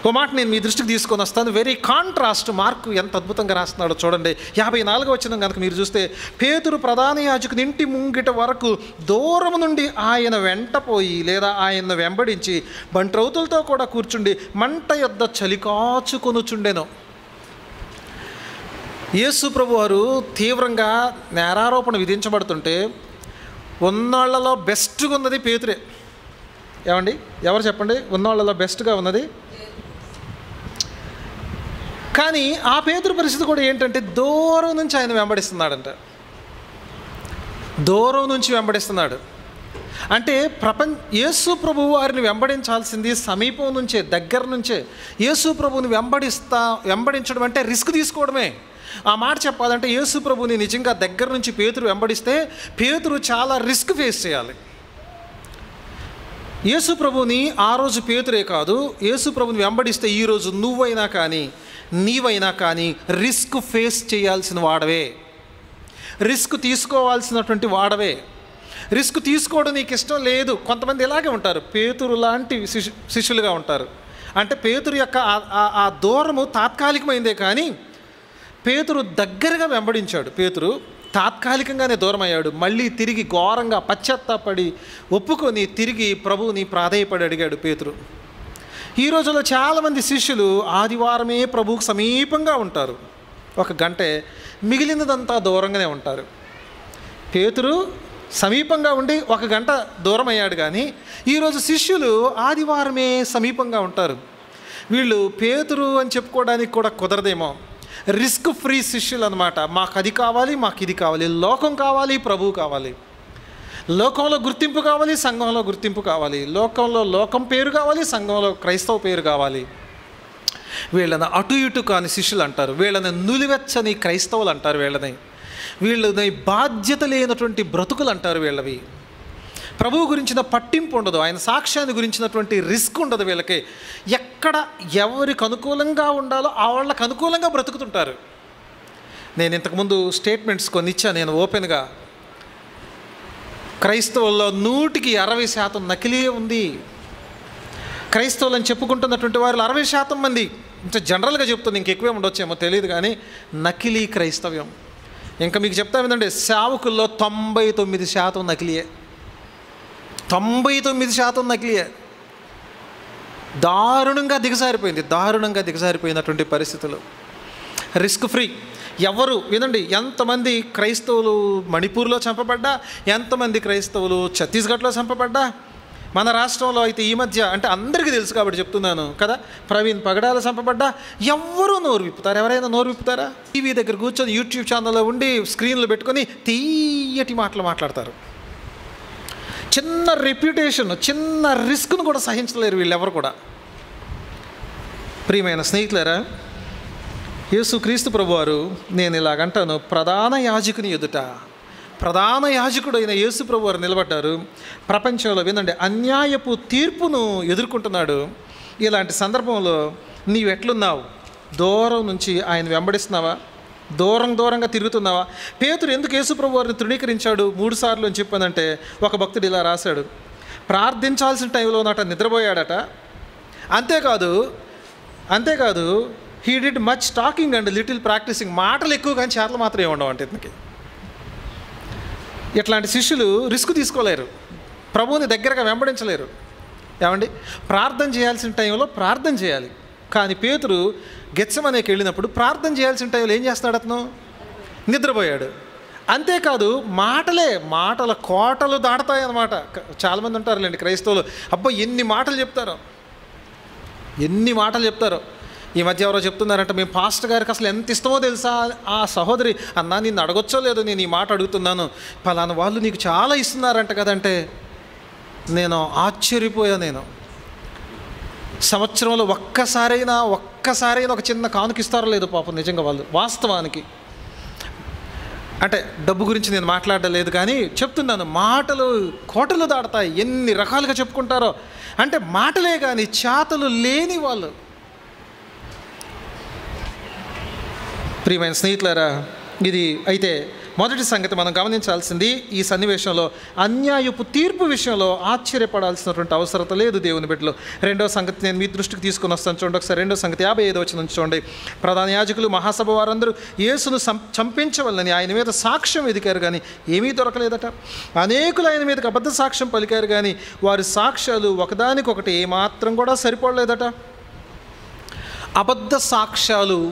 ఓ మాట నేను మీ దృష్టికి తీసుకొని వస్తాను. Very contrast. మార్కు ఎంత అద్భుతంగా రాస్తున్నాడో చూడండి. 54వ వచనం కనుక మీరు చూస్తే, పేతురు ప్రధాన యాజకుని ఇంటి ముంగిట వరకు దూరం నుండి ఆయన వెంటపోయి లేదా ఆయన్ను వెంబడించి బంట్రౌతులతో కూడా కూర్చుండి మంట యొద్ద చలికాచుకొనుచుండెను. యేసు ప్రభు వారు తీవ్రంగా నేరారోపణ విధించబడుతుంటే ఉన్నోళ్లలో బెస్ట్గా ఉన్నది పేతురే. ఏమండి, ఎవరు చెప్పండి? ఉన్నోళ్లలో బెస్ట్గా ఉన్నది. కానీ ఆ పేతురు పరిస్థితి కూడా ఏంటంటే దూరం నుంచి ఆయన వెంబడిస్తున్నాడంట. దూరం నుంచి వెంబడిస్తున్నాడు అంటే యేసు ప్రభు వారిని వెంబడించాల్సింది సమీపం నుంచే, దగ్గర నుంచే. యేసు ప్రభుని వెంబడించడం అంటే రిస్క్ తీసుకోవడమే. ఆ మాట చెప్పాలంటే యేసు ప్రభుని నిజంగా దగ్గర నుంచి పేతురు వెంబడిస్తే పేతురు చాలా రిస్క్ ఫేస్ చేయాలి. యేసు ప్రభుని ఆ రోజు పేతురే కాదు, యేసు ప్రభుని వెంబడిస్తే ఈరోజు నువ్వైనా కానీ నీవైనా కానీ రిస్క్ ఫేస్ చేయాల్సిన వాడవే, రిస్క్ తీసుకోవాల్సినటువంటి వాడవే. రిస్క్ తీసుకోవడం నీకు ఇష్టం లేదు. కొంతమంది ఇలాగే ఉంటారు, పేతురు లాంటి శిష్యులుగా ఉంటారు. అంటే పేతురు యొక్క ఆ దూరము తాత్కాలికమైందే కానీ పేతురు దగ్గరగా వెంబడించాడు. పేతురు తాత్కాలికంగానే దూరం అయ్యాడు. మళ్ళీ తిరిగి ఘోరంగా పశ్చాత్తాపడి ఒప్పుకొని తిరిగి ప్రభువుని ప్రాధేయపడి అడిగాడు పేతురు. ఈ రోజుల్లో చాలామంది శిష్యులు ఆదివారమే ప్రభువుకు సమీపంగా ఉంటారు, 1 గంటే, మిగిలినదంతా దూరంగానే ఉంటారు. పేతురు సమీపంగా ఉండి 1 గంట దూరం అయ్యాడు. కానీ ఈరోజు శిష్యులు ఆదివారమే సమీపంగా ఉంటారు. వీళ్ళు పేతురు అని చెప్పుకోవడానికి కూడా కుదరదేమో. రిస్క్ ఫ్రీ శిష్యులు అన్నమాట. మాకు అది కావాలి, మాకు ఇది కావాలి, లోకం కావాలి, ప్రభువు కావాలి. లోకంలో గుర్తింపు కావాలి, సంఘంలో గుర్తింపు కావాలి. లోకంలో లోకం పేరు కావాలి, సంఘంలో క్రైస్తవ పేరు కావాలి. వీళ్ళని అటు ఇటు కాని శిష్యులు అంటారు. వీళ్ళని నులివెచ్చని క్రైస్తవులు అంటారు. వీళ్ళని బాధ్యత లేనటువంటి బ్రతుకులు అంటారు. వీళ్ళవి ప్రభువు గురించిన పట్టింపు ఉండదు, ఆయన సాక్ష్యాన్ని గురించినటువంటి రిస్క్ ఉండదు వీళ్ళకి. ఎక్కడ ఎవరికి అనుకూలంగా ఉండాలో ఆ వాళ్ళకి అనుకూలంగా బ్రతుకుతుంటారు. నేను ఇంతకుముందు స్టేట్మెంట్స్ కొన్ని ఇచ్చాను నేను ఓపెన్గా. క్రైస్తవుల్లో 100% నకిలీ ఉంది. క్రైస్తవులు అని చెప్పుకుంటున్నటువంటి వారు 60% మంది, ఇంకా జనరల్గా చెప్తుంది, ఇంకెక్కువే ఉండొచ్చేమో తెలియదు కానీ నకిలీ క్రైస్తవ్యం. ఇంకా మీకు చెప్తా ఏంటంటే సేవకుల్లో 99% నకిలీయే. 99% నకిలీయే. దారుణంగా దిగజారిపోయినటువంటి పరిస్థితులు. Risk free. ఎవరు వినండి, ఎంతమంది క్రైస్తవులు మణిపూర్లో చంపబడ్డా, ఎంతమంది క్రైస్తవులు ఛత్తీస్గఢ్లో చంపబడ్డా, మన రాష్ట్రంలో అయితే ఈ మధ్య, అంటే అందరికీ తెలుసు కాబట్టి చెప్తున్నాను కదా, ప్రవీణ్ పగడాల చంపబడ్డా ఎవ్వరూ నోరు విప్పుతారు? ఎవరైనా నోరు విప్పుతారా? టీవీ దగ్గర కూర్చొని యూట్యూబ్ ఛానల్లో ఉండి స్క్రీన్లు పెట్టుకొని తీయటి మాటలు మాట్లాడతారు. చిన్న రెప్యుటేషన్, చిన్న రిస్క్ను కూడా సహించలేరు వీళ్ళెవరు కూడా. ప్రియమైన స్నేహితులారా, యేసుక్రీస్తు ప్రభువారు, నేను ఇలాగంటాను, ప్రధాన యాజకుని ఎదుట, ప్రధాన యాజకుడైన యేసు ప్రభువారు నిలబడ్డారు. ప్రపంచంలో వినండి, అన్యాయపు తీర్పును ఎదుర్కొంటున్నాడు. ఇలాంటి సందర్భంలో నీవెట్లున్నావు? దూరం నుంచి ఆయన వెంబడిస్తున్నావా? దూరంగా తిరుగుతున్నావా? పేతురు ఎందుకు యేసు ప్రభువారిని తృణీకరించాడు 3 సార్లు అని చెప్పానంటే, ఒక భక్తుడు ఇలా రాశాడు, ప్రార్థించాల్సిన టైంలో నిద్రపోయాడట. అంతేకాదు he did much talking and little practising. మాటలు ఎక్కువ కానీ చేతలు మాత్రం ఏముండవు అంటే ఇతనికి. ఇట్లాంటి శిష్యులు రిస్క్ తీసుకోలేరు, ప్రభువుని దగ్గరగా వెంబడించలేరు. ఏమండి, ప్రార్థన చేయాల్సిన టైంలో ప్రార్థన చేయాలి. కానీ పేతురు గెత్సెమనేకి వెళ్ళినప్పుడు ప్రార్థన చేయాల్సిన టైంలో ఏం చేస్తాడు? అతను నిద్రపోయాడు. అంతేకాదు మాటల కోటలు దాడతాయి అన్నమాట. చాలామంది ఉంటారులేండి క్రైస్తవులు, అబ్బా ఎన్ని మాటలు చెప్తారో. ఈ మధ్య ఎవరో చెప్తున్నారంట, మేము పాస్టర్ గారికి అసలు ఎంత ఇష్టమో తెలుసా? ఆ సహోదరి, అన్నా నిన్ను అడగొచ్చో లేదో, నేను ఈ మాట అడుగుతున్నాను, పలానా వాళ్ళు నీకు చాలా ఇస్తున్నారంట కదంటే నేను ఆశ్చర్యపోయా. నేను సంవత్సరంలో ఒక్కసారైనా ఒక చిన్న కానుక ఇస్తారో లేదో పాపం నిజంగా వాళ్ళు. వాస్తవానికి అంటే డబ్బు గురించి నేను మాట్లాడలేదు, కానీ చెప్తున్నాను, మాటలు కోటలు దాడతాయి. ఎన్ని రకాలుగా చెప్పుకుంటారో. అంటే మాటలే కానీ చేతలు లేని వాళ్ళు. ప్రియమైన స్నేహితులారా, ఇది అయితే మొదటి సంగతి మనం గమనించాల్సింది ఈ సన్నివేశంలో అన్యాయపు తీర్పు విషయంలో ఆశ్చర్యపడాల్సినటువంటి అవసరత లేదు దేవుని బిడ్డలో. రెండో సంగతి నేను మీ దృష్టికి తీసుకుని వస్తాను చూడండి ఒకసారి. రెండో సంగతి 55వ వచనం చూడండి. ప్రధాన యాజకులు మహాసభ వారందరూ యేసును చంపించవల్లని ఆయన మీద సాక్ష్యం వెదికారు కానీ ఏమీ దొరకలేదట. అనేకులు ఆయన మీదకి అబద్ధ సాక్ష్యం పలికారు కానీ వారి సాక్ష్యాలు ఒకదానికొకటి ఏమాత్రం కూడా సరిపడలేదట. అబద్ధ సాక్ష్యాలు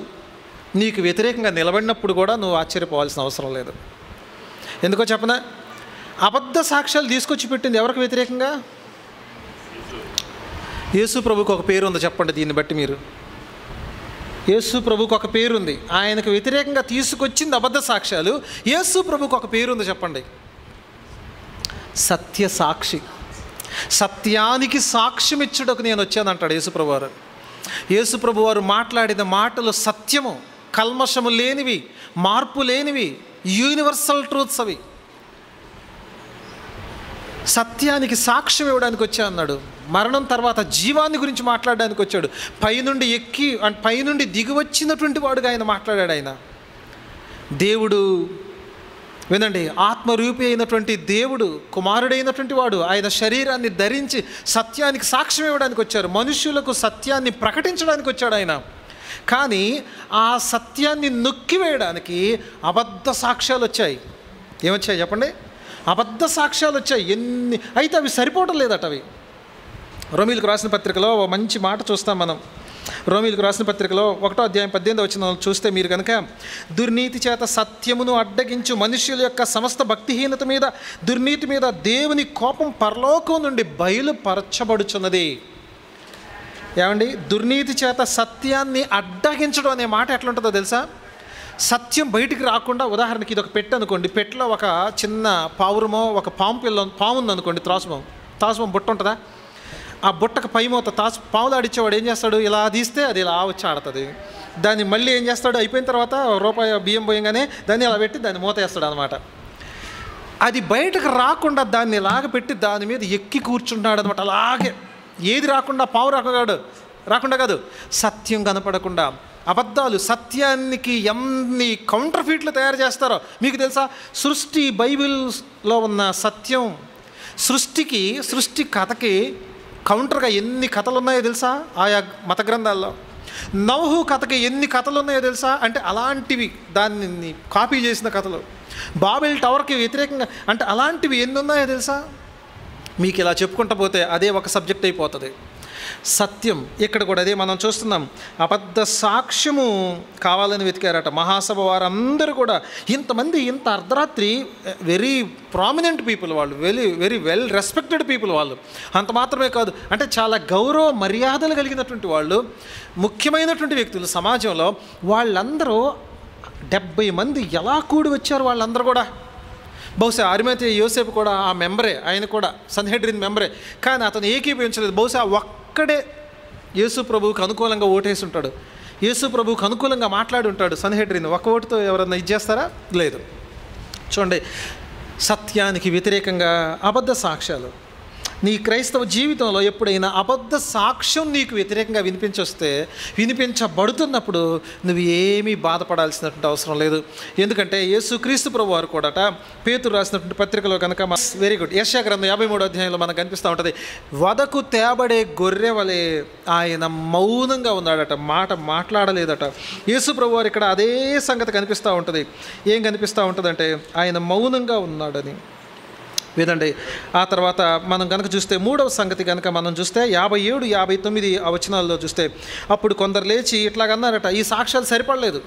నీకు వ్యతిరేకంగా నిలబడినప్పుడు కూడా నువ్వు ఆశ్చర్యపోవాల్సిన అవసరం లేదు. ఎందుకో చెప్పనా? అబద్ధ సాక్ష్యాలు తీసుకొచ్చి పెట్టింది ఎవరికి వ్యతిరేకంగా? యేసు ప్రభువుకు ఒక పేరు ఉంది, చెప్పండి దీన్ని బట్టి మీరు. యేసు ప్రభువుకు ఒక పేరు ఉంది. ఆయనకు వ్యతిరేకంగా తీసుకొచ్చింది అబద్ధ సాక్ష్యాలు. యేసు ప్రభువుకు ఒక పేరు ఉంది, చెప్పండి. సత్య సాక్షి. సత్యానికి సాక్ష్యం ఇచ్చుటకు నేను వచ్చానంటాడు యేసు ప్రభువారు. యేసు ప్రభువారు మాట్లాడిన మాటలు సత్యము, కల్మషము లేనివి, మార్పు లేనివి, యూనివర్సల్ ట్రూత్స్ అవి. సత్యానికి సాక్ష్యం ఇవ్వడానికి వచ్చా అన్నాడు. మరణం తర్వాత జీవాన్ని గురించి మాట్లాడడానికి వచ్చాడు. పైనుండి దిగి వచ్చినటువంటి వాడుగా ఆయన మాట్లాడాడు. ఆయన దేవుడు, వినండి, ఆత్మరూపి అయినటువంటి దేవుడు, కుమారుడైనటువంటి వాడు ఆయన శరీరాన్ని ధరించి సత్యానికి సాక్ష్యం ఇవ్వడానికి వచ్చారు. మనుష్యులకు సత్యాన్ని ప్రకటించడానికి వచ్చాడు ఆయన. కానీ ఆ సత్యాన్ని నొక్కివేయడానికి అబద్ధ సాక్ష్యాలు వచ్చాయి. ఏమొచ్చాయి చెప్పండి? అబద్ధ సాక్ష్యాలు వచ్చాయి. అయితే అవి సరిపోవడం లేదట. అవి రోమీలకు రాసిన పత్రికలో మంచి మాట చూస్తాం మనం. రోమీలకు రాసిన పత్రికలో 1వ అధ్యాయం 18వ వచనం చూస్తే మీరు కనుక, దుర్నీతి చేత సత్యమును అడ్డగించు మనుష్యుల యొక్క సమస్త భక్తిహీనత మీద, దుర్నీతి మీద దేవుని కోపం పరలోకం నుండి బయలుపరచబడుచున్నది. ఏమండి? దుర్నీతి చేత సత్యాన్ని అడ్డగించడం అనే మాట ఎట్లుంటుందో తెలుసా? సత్యం బయటికి రాకుండా, ఉదాహరణకి ఇది ఒక పెట్టె అనుకోండి. పెట్టెలో ఒక చిన్న పావురమో ఒక పాము ఉందనుకోండి. త్రాసుమం బుట్ట ఉంటుందా? ఆ బుట్టకు పై మూత పావులు ఆడిచ్చేవాడు ఏం చేస్తాడు? ఇలా తీస్తే అది ఇలా వచ్చి ఆడుతుంది. దాన్ని మళ్ళీ ఏం చేస్తాడు? అయిపోయిన తర్వాత రూపాయి బియ్యం పోయంగానే దాన్ని అలా పెట్టి దాన్ని మూత వేస్తాడు అనమాట. అది బయటకు రాకుండా దాన్ని ఇలాగ పెట్టి దాని మీద ఎక్కి కూర్చుంటాడు అనమాట. అలాగే ఏది రాకుండా, పావు రాకుండా కాదు, సత్యం కనపడకుండా. అబద్ధాలు సత్యానికి ఎన్ని కౌంటర్ ఫీట్లు తయారు చేస్తారో మీకు తెలుసా? సృష్టి బైబిల్లో ఉన్న సత్యం, సృష్టి కథకి కౌంటర్గా ఎన్ని కథలు ఉన్నాయో తెలుసా? ఆయా మత గ్రంథాల్లో. నోహు కథకి ఎన్ని కథలు ఉన్నాయో తెలుసా? అంటే అలాంటివి, దాన్ని కాపీ చేసిన కథలు. బాబెల్ టవర్కి వ్యతిరేకంగా అంటే అలాంటివి ఎన్ని ఉన్నాయో తెలుసా? మీకు ఇలా చెప్పుకుంటూ పోతే అదే ఒక సబ్జెక్ట్ అయిపోతుంది. సత్యం ఇక్కడ కూడా అదే మనం చూస్తున్నాం. అబద్ధ సాక్ష్యము కావాలని వెతికారట మహాసభ వారందరూ కూడా. ఇంతమంది, ఇంత అర్ధరాత్రి, వెరీ ప్రామినెంట్ పీపుల్ వాళ్ళు, వెరీ వెల్ రెస్పెక్టెడ్ పీపుల్ వాళ్ళు. అంత మాత్రమే కాదు, అంటే చాలా గౌరవ మర్యాదలు కలిగినటువంటి వాళ్ళు, ముఖ్యమైనటువంటి వ్యక్తులు సమాజంలో. వాళ్ళందరూ 70 మంది ఎలా కూడి వచ్చారు? వాళ్ళందరూ కూడా బహుశా అరిమతయి యోసేపు కూడా ఆ మెంబరే, ఆయన కూడా సన్హెడ్రిన్ మెంబరే. కానీ అతను ఏకీభవించలేదు. బహుశా ఒక్కడే యేసు ప్రభువుకు అనుకూలంగా ఓటేసి ఉంటాడు, యేసు ప్రభువుకు అనుకూలంగా మాట్లాడి ఉంటాడు. సన్హెడ్రిన్ ఒక్క ఓటుతో ఎవరన్నా ఇచ్చేస్తారా? లేదు. చూడండి, సత్యానికి వ్యతిరేకంగా అబద్ధ సాక్ష్యాలు. నీ క్రైస్తవ జీవితంలో ఎప్పుడైనా అబద్ధ సాక్ష్యం నీకు వ్యతిరేకంగా వినిపించబడుతున్నప్పుడు నువ్వు ఏమీ బాధపడాల్సినటువంటి అవసరం లేదు. ఎందుకంటే యేసుక్రీస్తు ప్రభు వారు కూడా పేతురు రాసినటువంటి పత్రికలో కనుక వెరీ గుడ్, యెషయా గ్రంథం 53వ అధ్యాయంలో మనకు కనిపిస్తూ ఉంటుంది. వదకు తేబడే గొర్రె వలె ఆయన మౌనంగా ఉన్నాడట, మాట్లాడలేదట. యేసు ప్రభు వారు ఇక్కడ అదే సంగతి కనిపిస్తూ ఉంటుంది. ఏం కనిపిస్తూ ఉంటుందంటే ఆయన మౌనంగా ఉన్నాడని. వినండి, ఆ తర్వాత మనం కనుక చూస్తే 3వ సంగతి కనుక మనం చూస్తే 57, 59 ఆ వచనాల్లో చూస్తే, అప్పుడు కొందరు లేచి ఇట్లాగన్నారట, ఈ సాక్ష్యాలు సరిపడలేదు,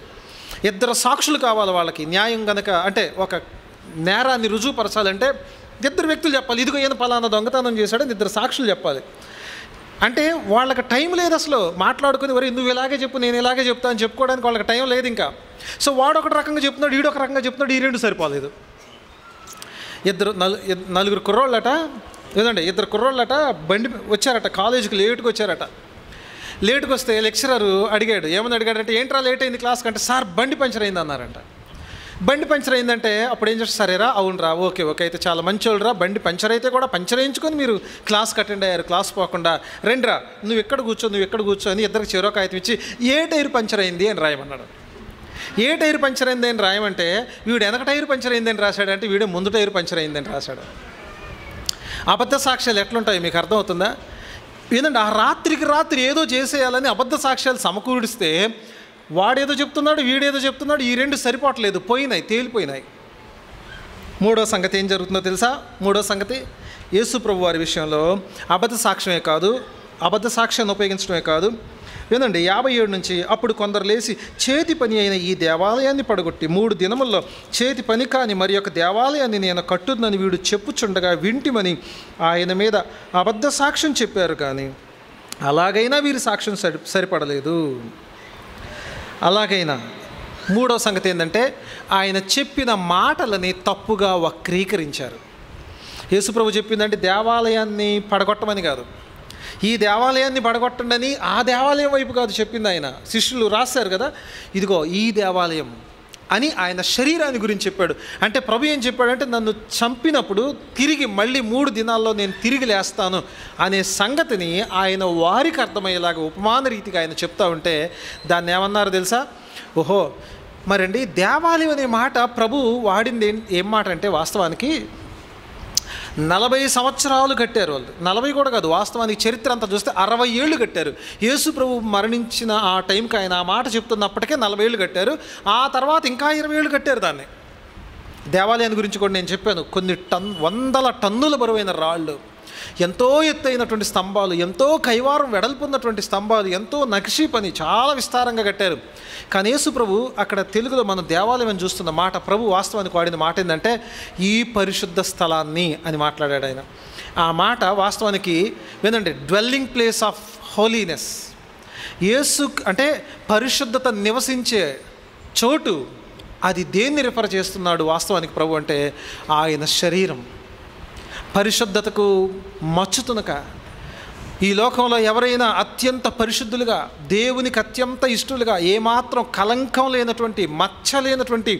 2 సాక్షులు కావాలి వాళ్ళకి. న్యాయం కనుక అంటే ఒక నేరాన్ని రుజువుపరచాలంటే 2 వ్యక్తులు చెప్పాలి. ఇదిగో ఈయన పలానా దొంగతనం చేశాడని 2 సాక్షులు చెప్పాలి. అంటే వాళ్ళకి టైం లేదు అసలు మాట్లాడుకుని, వరి నువ్వు ఇలాగే చెప్పు నేను ఇలాగే చెప్తా అని చెప్పుకోవడానికి వాళ్ళకి టైం లేదు ఇంకా. సో వాడు ఒక రకంగా చెప్తున్నాడు, ఈడొక రకంగా చెప్తున్నాడు, ఈ 2 సరిపోలేదు. 4 కుర్రోళ్ళట, లేదండి 2 కుర్రోళ్ళట బండి వచ్చారట, కాలేజీకి లేటుగా వచ్చారట. లేటుగా వస్తే లెక్చరరు అడిగాడు, ఏమని అడిగాడంటే, ఏంట్రా లేట్ అయింది క్లాస్ కంటే, సార్ బండి పంచర్ అయింది అన్నారంట. బండి పంచర్ అయిందంటే అప్పుడు ఏం చేస్తారు, సరేరా అవునరా ఓకే అయితే చాలా మంచోళ్ళరా, బండి పంచర్ అయితే కూడా పంచర్ వేయించుకొని మీరు క్లాస్కి అటెండ్ అయ్యారు, క్లాస్ పోకుండా రెండ్రా నువ్వు ఎక్కడ కూర్చో అని ఇద్దరికి చెరో కాగితం ఇచ్చి ఏ టైర్ పంచర్ అయింది అని రాయమన్నాడు. ఏ టైర్ పంచర్ అయింది అని రాయమంటే వీడు వెనక టైర్ పంచర్ అయిందని రాశాడంటే వీడే ముందు టైర్ పంచర్ అయిందని రాశాడు. అబద్ధ సాక్ష్యాలు ఎట్లుంటాయి మీకు అర్థమవుతుందా? ఏంటంటే ఆ రాత్రికి రాత్రి ఏదో చేసేయాలని అబద్ధ సాక్ష్యాలు సమకూడిస్తే వాడేదో చెప్తున్నాడు వీడేదో చెప్తున్నాడు, ఈ రెండు సరిపోవట్లేదు, తేలిపోయినాయి. మూడో సంగతి ఏం జరుగుతుందో తెలుసా? మూడో సంగతి యేసు ప్రభు వారి విషయంలో అబద్ధ సాక్ష్యాన్ని ఉపయోగించడమే కాదు. వినండి 57 నుంచి, అప్పుడు కొందరు లేచి చేతి పని అయిన ఈ దేవాలయాన్ని పడగొట్టి 3 దినముల్లో చేతి పని కాని మరి యొక్క దేవాలయాన్ని నేను కట్టుదని వీడు చెప్పుచుండగా వింటిమని ఆయన మీద అబద్ధ సాక్ష్యం చెప్పారు. కానీ అలాగైనా వీరి సాక్ష్యం సరిపడలేదు. అలాగైనా మూడో సంగతి ఏంటంటే ఆయన చెప్పిన మాటలని తప్పుగా వక్రీకరించారు. యేసుప్రభు చెప్పిందంటే దేవాలయాన్ని పడగొట్టమని కాదు, ఈ దేవాలయాన్ని పడగొట్టండి ఆ దేవాలయం వైపు కాదు చెప్పింది ఆయన. శిష్యులు రాశారు కదా, ఇదిగో ఈ దేవాలయం అని ఆయన శరీరాన్ని గురించి చెప్పాడు. అంటే ప్రభు ఏం చెప్పాడంటే నన్ను చంపినప్పుడు తిరిగి మళ్ళీ 3 దినాల్లో నేను తిరిగి లేస్తాను అనే సంగతిని ఆయన వారికి అర్థమయ్యేలాగా ఉపమాన రీతిగా ఆయన చెప్తా ఉంటే దాన్ని ఏమన్నారు తెలుసా? ఓహో మరండి దేవాలయం అనే మాట ప్రభు వాడింది ఏం మాట అంటే వాస్తవానికి 40 సంవత్సరాలు కట్టారు వాళ్ళు. 40 కూడా కాదు, వాస్తవానికి చరిత్ర అంతా చూస్తే 60 ఏళ్ళు కట్టారు. యేసు ప్రభు మరణించిన ఆ టైంకి ఆయన ఆ మాట చెప్తున్నప్పటికే 40 ఏళ్ళు కట్టారు. ఆ తర్వాత ఇంకా 20 ఏళ్ళు కట్టారు దాన్ని. దేవాలయాన్ని గురించి కూడా నేను చెప్పాను, కొన్ని వందల టన్నుల బరువైన రాళ్ళు, ఎంతో ఎత్తైనటువంటి స్తంభాలు, ఎంతో కైవారం వెడల్పున్నటువంటి స్తంభాలు, ఎంతో నక్షి పని, చాలా విస్తారంగా కట్టారు. కానీ యేసు ప్రభు అక్కడ తెలుగులో మనం దేవాలయం అని చూస్తున్న మాట ప్రభు వాస్తవానికి వాడిన మాట ఏంటంటే ఈ పరిశుద్ధ స్థలాన్ని అని మాట్లాడాడు ఆయన. ఆ మాట వాస్తవానికి వినండి, డ్వెల్లింగ్ ప్లేస్ ఆఫ్ హోలీనెస్. యేసు అంటే పరిశుద్ధత నివసించే చోటు. అది దేన్ని రిఫర్ చేస్తున్నాడు వాస్తవానికి ప్రభు అంటే ఆయన శరీరం. పరిశుద్ధతకు మచ్చుతునక ఈ లోకంలో ఎవరైనా అత్యంత పరిశుద్ధులుగా, దేవునికి అత్యంత ఇష్టలుగా, ఏమాత్రం కలంకం లేనటువంటి, మచ్చ లేనటువంటి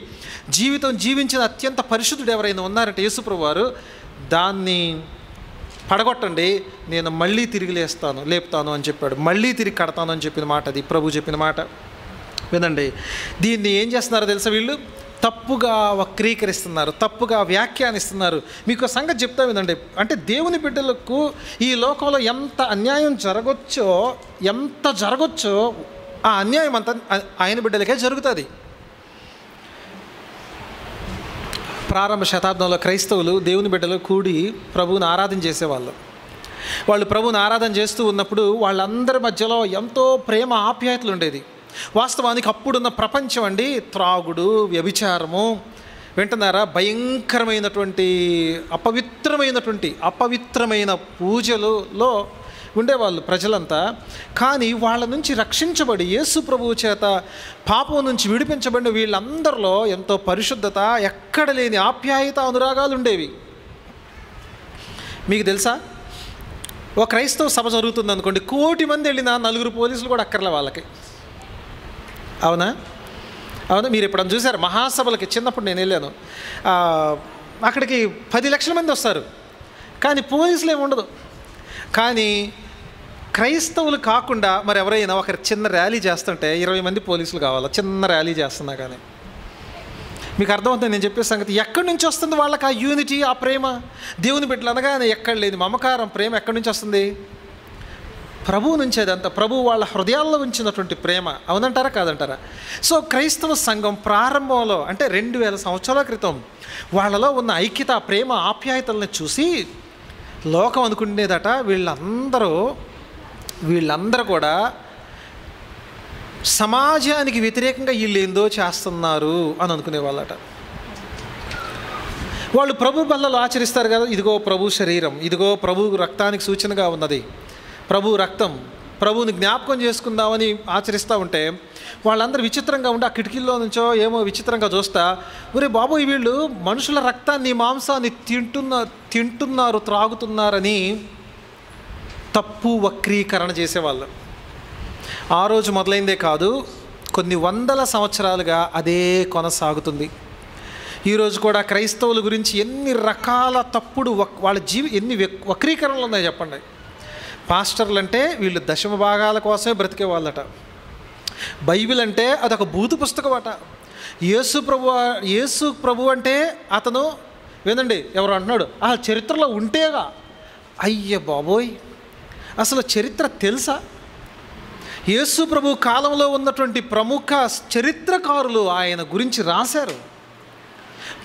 జీవితం జీవించిన అత్యంత పరిశుద్ధుడు ఎవరైనా ఉన్నారంటే యేసుప్రభు వారు, దాన్ని పడగొట్టండి నేను మళ్ళీ తిరిగి లేపుతాను అని చెప్పాడు. మళ్ళీ తిరిగి కడతాను అని చెప్పిన మాట అది ప్రభు చెప్పిన మాట. వినండి, దీన్ని ఏం చేస్తున్నారో తెలుసా, వీళ్ళు తప్పుగా వక్రీకరిస్తున్నారు, తప్పుగా వ్యాఖ్యానిస్తున్నారు. మీకు సంగతి చెప్తా వినండి, అంటే దేవుని బిడ్డలకు ఈ లోకంలో ఎంత అన్యాయం జరగొచ్చో ఆ అన్యాయం అంతా ఆయన బిడ్డలకే జరుగుతుంది. ప్రారంభ శతాబ్దంలో క్రైస్తవులు దేవుని బిడ్డలు కూడి ప్రభువుని ఆరాధన చేసేవాళ్ళు. వాళ్ళు ప్రభువుని ఆరాధన చేస్తూ ఉన్నప్పుడు వాళ్ళందరి మధ్యలో ఎంతో ప్రేమ ఆప్యాయతలు ఉండేది. వాస్తవానికి అప్పుడున్న ప్రపంచం అండి త్రాగుడు, వ్యభిచారము, వింటున్నారా, భయంకరమైనటువంటి అపవిత్రమైన పూజలలో ఉండేవాళ్ళు ప్రజలంతా. కానీ వాళ్ళ నుంచి రక్షించబడి యేసు ప్రభువు చేత పాపం నుంచి విడిపించబడిన వీళ్ళందరిలో ఎంతో పరిశుద్ధత, ఎక్కడ లేని ఆప్యాయత, అనురాగాలు ఉండేవి. మీకు తెలుసా, ఒక క్రైస్తవ సభ జరుగుతుంది అనుకోండి, 1 కోటి మంది వెళ్ళినా 4 పోలీసులు కూడా అక్కర్లే వాళ్ళకి. అవునా? మీరు ఎప్పుడన్నా చూసారు మహాసభలకి? చిన్నప్పుడు నేను వెళ్ళాను, అక్కడికి 10 లక్షల మంది వస్తారు కానీ పోలీసులు ఏమి ఉండదు. కానీ క్రైస్తవులు కాకుండా మరి ఎవరైనా ఒక చిన్న ర్యాలీ చేస్తుంటే 20 మంది పోలీసులు కావాలి, చిన్న ర్యాలీ చేస్తున్నా. కానీ మీకు అర్థమవుతుంది నేను చెప్పే సంగతి. ఎక్కడి నుంచి వస్తుంది వాళ్ళకి ఆ యూనిటీ, ఆ ప్రేమ? దేవుని బిడ్డలు అనగానే ఎక్కడ లేని మమకారం, ప్రేమ ఎక్కడి నుంచి వస్తుంది? ప్రభువు నుంచి. అదంతా ప్రభు వాళ్ళ హృదయాల్లో ఉంచినటువంటి ప్రేమ. అవునంటారా కాదంటారా? సో క్రైస్తవ సంఘం ప్రారంభంలో అంటే 2000 సంవత్సరాల క్రితం వాళ్ళలో ఉన్న ఐక్యత, ప్రేమ, ఆప్యాయతలను చూసి లోకం అనుకునేదట వీళ్ళందరూ కూడా సమాజానికి వ్యతిరేకంగా వీళ్ళు ఏందో చేస్తున్నారు అని అనుకునేవాళ్ళట. వాళ్ళు ప్రభు బల్లలు ఆచరిస్తారు కదా, ఇదిగో ప్రభు శరీరం, ఇదిగో ప్రభు రక్తానికి సూచనగా ఉన్నది, ప్రభు రక్తం, ప్రభువుని జ్ఞాపకం చేసుకుందామని ఆచరిస్తూ ఉంటే వాళ్ళందరూ విచిత్రంగా ఉండి ఆ కిటికీల్లో నుంచో ఏమో విచిత్రంగా చూస్తా, ఒరే బాబు వీళ్ళు మనుషుల రక్తాన్ని, మాంసాన్ని తింటున్నారు, త్రాగుతున్నారని తప్పు వక్రీకరణ చేసేవాళ్ళు. ఆ రోజు మొదలైందే కాదు, కొన్ని వందల సంవత్సరాలుగా అదే కొనసాగుతుంది. ఈరోజు కూడా క్రైస్తవుల గురించి ఎన్ని రకాల తప్పుడు వాళ్ళ ఎన్ని వక్రీకరణలు ఉన్నాయో చెప్పండి. పాస్టర్లు అంటే వీళ్ళు దశమ భాగాల కోసమే బ్రతికే వాళ్ళట. బైబిల్ అంటే అదొక బూతు పుస్తకం అట. యేసు ప్రభు అంటే అతను వినండి, ఎవరు అంటున్నాడు చరిత్రలో ఉంటేగా. అయ్య బాబోయ్, అసలు చరిత్ర తెలుసా? యేసు ప్రభు కాలంలో ఉన్నటువంటి ప్రముఖ చరిత్రకారులు ఆయన గురించి రాశారు.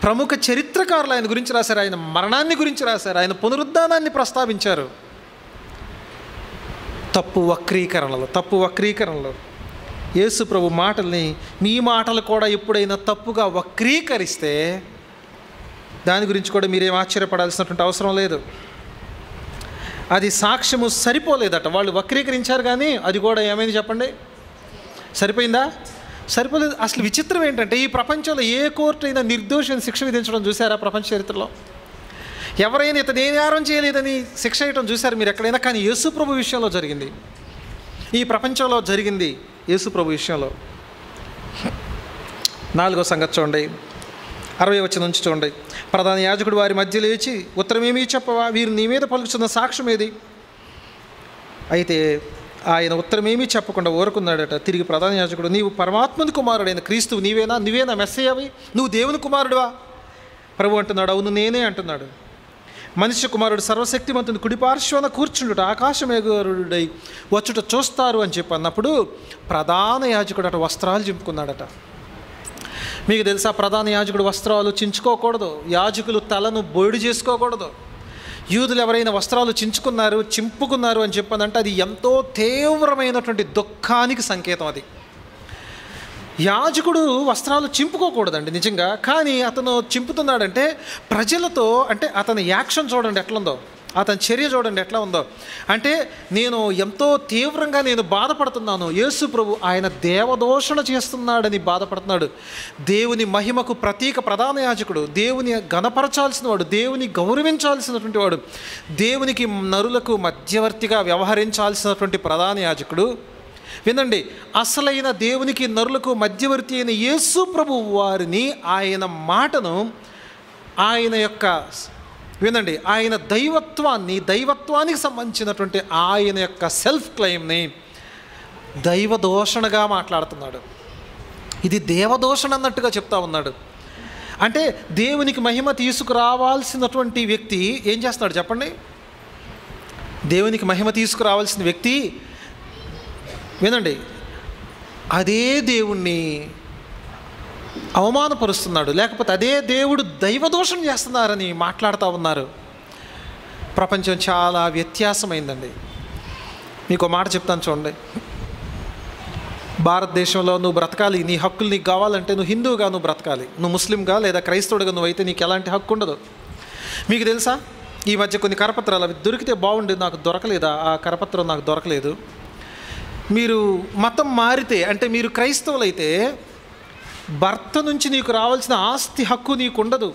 ప్రముఖ చరిత్రకారులు ఆయన గురించి రాశారు. ఆయన మరణాన్ని గురించి రాశారు. ఆయన పునరుద్ధానాన్ని ప్రస్తావించారు. తప్పు వక్రీకరణలు. యేసు ప్రభు మాటల్ని మీ మాటలు కూడా ఎప్పుడైనా తప్పుగా వక్రీకరిస్తే దాని గురించి కూడా మీరేం ఆశ్చర్యపడాల్సినటువంటి అవసరం లేదు. అది సాక్ష్యము సరిపోలేదట. వాళ్ళు వక్రీకరించారు కానీ అది కూడా ఏమైంది చెప్పండి? సరిపోయిందా? సరిపోలేదు. అసలు విచిత్రం ఏంటంటే ఈ ప్రపంచంలో ఏ కోర్టు అయినా నిర్దోషిని శిక్ష విధించడం చూసారా? ప్రపంచ చరిత్రలో ఎవరైనా ఇతను ఏ నేరం చేయలేదని శిక్ష వేయడం చూశారు మీరు ఎక్కడైనా? కానీ యేసు ప్రభు విషయంలో జరిగింది. ఈ ప్రపంచంలో జరిగింది యేసు ప్రభు విషయంలో. 4వ సంగతి చూడండి, 60వ వచనం నుంచి చూడండి. ప్రధాన యాజకుడు వారి మధ్య లేచి, ఉత్తరమేమీ చెప్పవా? వీరు నీ మీద పలుకుతున్న సాక్ష్యం ఏది? అయితే ఆయన ఉత్తరమేమీ చెప్పకుండా ఊరుకున్నాడట. తిరిగి ప్రధాన యాజకుడు, నీవు పరమాత్మని కుమారుడైన క్రీస్తువు నువ్వేనా మెస్సయ్యవి? నువ్వు దేవుని కుమారుడువా? ప్రభు అంటున్నాడు, అవును నేనే అంటున్నాడు. మనుష్య కుమారుడు సర్వశక్తిమంతుని కుడిపార్శ్వన కూర్చుండుట ఆకాశమేఘరుడై వచ్చుట చూస్తారు అని చెప్పి అన్నప్పుడు ప్రధాన యాజకుడు అటు వస్త్రాలు చింపుకున్నాడట. మీకు తెలుసా, ప్రధాన యాజకుడు వస్త్రాలు చించుకోకూడదు. యాజకులు తలను బోయిడు చేసుకోకూడదు. యూదులు ఎవరైనా వస్త్రాలు చింపుకున్నారు అని చెప్పనంటే అది ఎంతో తీవ్రమైనటువంటి దుఃఖానికి సంకేతం. అది యాజకుడు వస్త్రాలు చింపుకోకూడదండి నిజంగా. కానీ అతను చింపుతున్నాడంటే ప్రజలతో, అంటే అతని యాక్షన్ చూడండి ఎట్లా ఉందో, అతని చర్య చూడండి ఎట్లా ఉందో. అంటే నేను ఎంతో తీవ్రంగా బాధపడుతున్నాను. యేసు ప్రభు ఆయన దేవదూషణ చేస్తున్నాడని బాధపడుతున్నాడు. దేవుని మహిమకు ప్రతీక ప్రధాన యాజకుడు, దేవుని గణపరచాల్సిన వాడు, దేవుని గౌరవించాల్సినటువంటి వాడు, దేవునికి నరులకు మధ్యవర్తిగా వ్యవహరించాల్సినటువంటి ప్రధాన యాజకుడు. వినండి, అసలైన దేవునికి నరులకు మధ్యవర్తి అయిన యేసు ప్రభు వారిని, ఆయన మాటను, ఆయన యొక్క వినండి ఆయన దైవత్వానికి సంబంధించినటువంటి ఆయన యొక్క సెల్ఫ్ క్లెయిమ్ని దైవదూషణగా మాట్లాడుతున్నాడు. ఇది దేవదూషణ అన్నట్టుగా చెప్తా ఉన్నాడు. అంటే దేవునికి మహిమ తీసుకురావాల్సినటువంటి వ్యక్తి ఏం చేస్తున్నాడు చెప్పండి? దేవునికి మహిమ తీసుకురావాల్సిన వ్యక్తి వినండి అదే దేవుణ్ణి అవమానపరుస్తున్నాడు, లేకపోతే అదే దేవుడు దైవదోషం చేస్తున్నారని మాట్లాడుతూ ఉన్నారు. ప్రపంచం చాలా వ్యత్యాసమైందండి. మీకు మాట చెప్తాను చూడండి. భారతదేశంలో నువ్వు బ్రతకాలి, నీ హక్కులు నీకు కావాలంటే నువ్వు హిందువుగా నువ్వు బ్రతకాలి. నువ్వు ముస్లింగా లేదా క్రైస్తవుడిగా నువ్వైతే నీకు ఎలాంటి హక్కు ఉండదు. మీకు తెలుసా, ఈ మధ్య కొన్ని కరపత్రాలు అవి దొరికితే బాగుండేది, నాకు దొరకలేదు. ఆ కరపత్రం నాకు దొరకలేదు. మీరు మతం మారితే, అంటే మీరు క్రైస్తవులైతే భర్త నుంచి నీకు రావాల్సిన ఆస్తి హక్కు నీకు ఉండదు.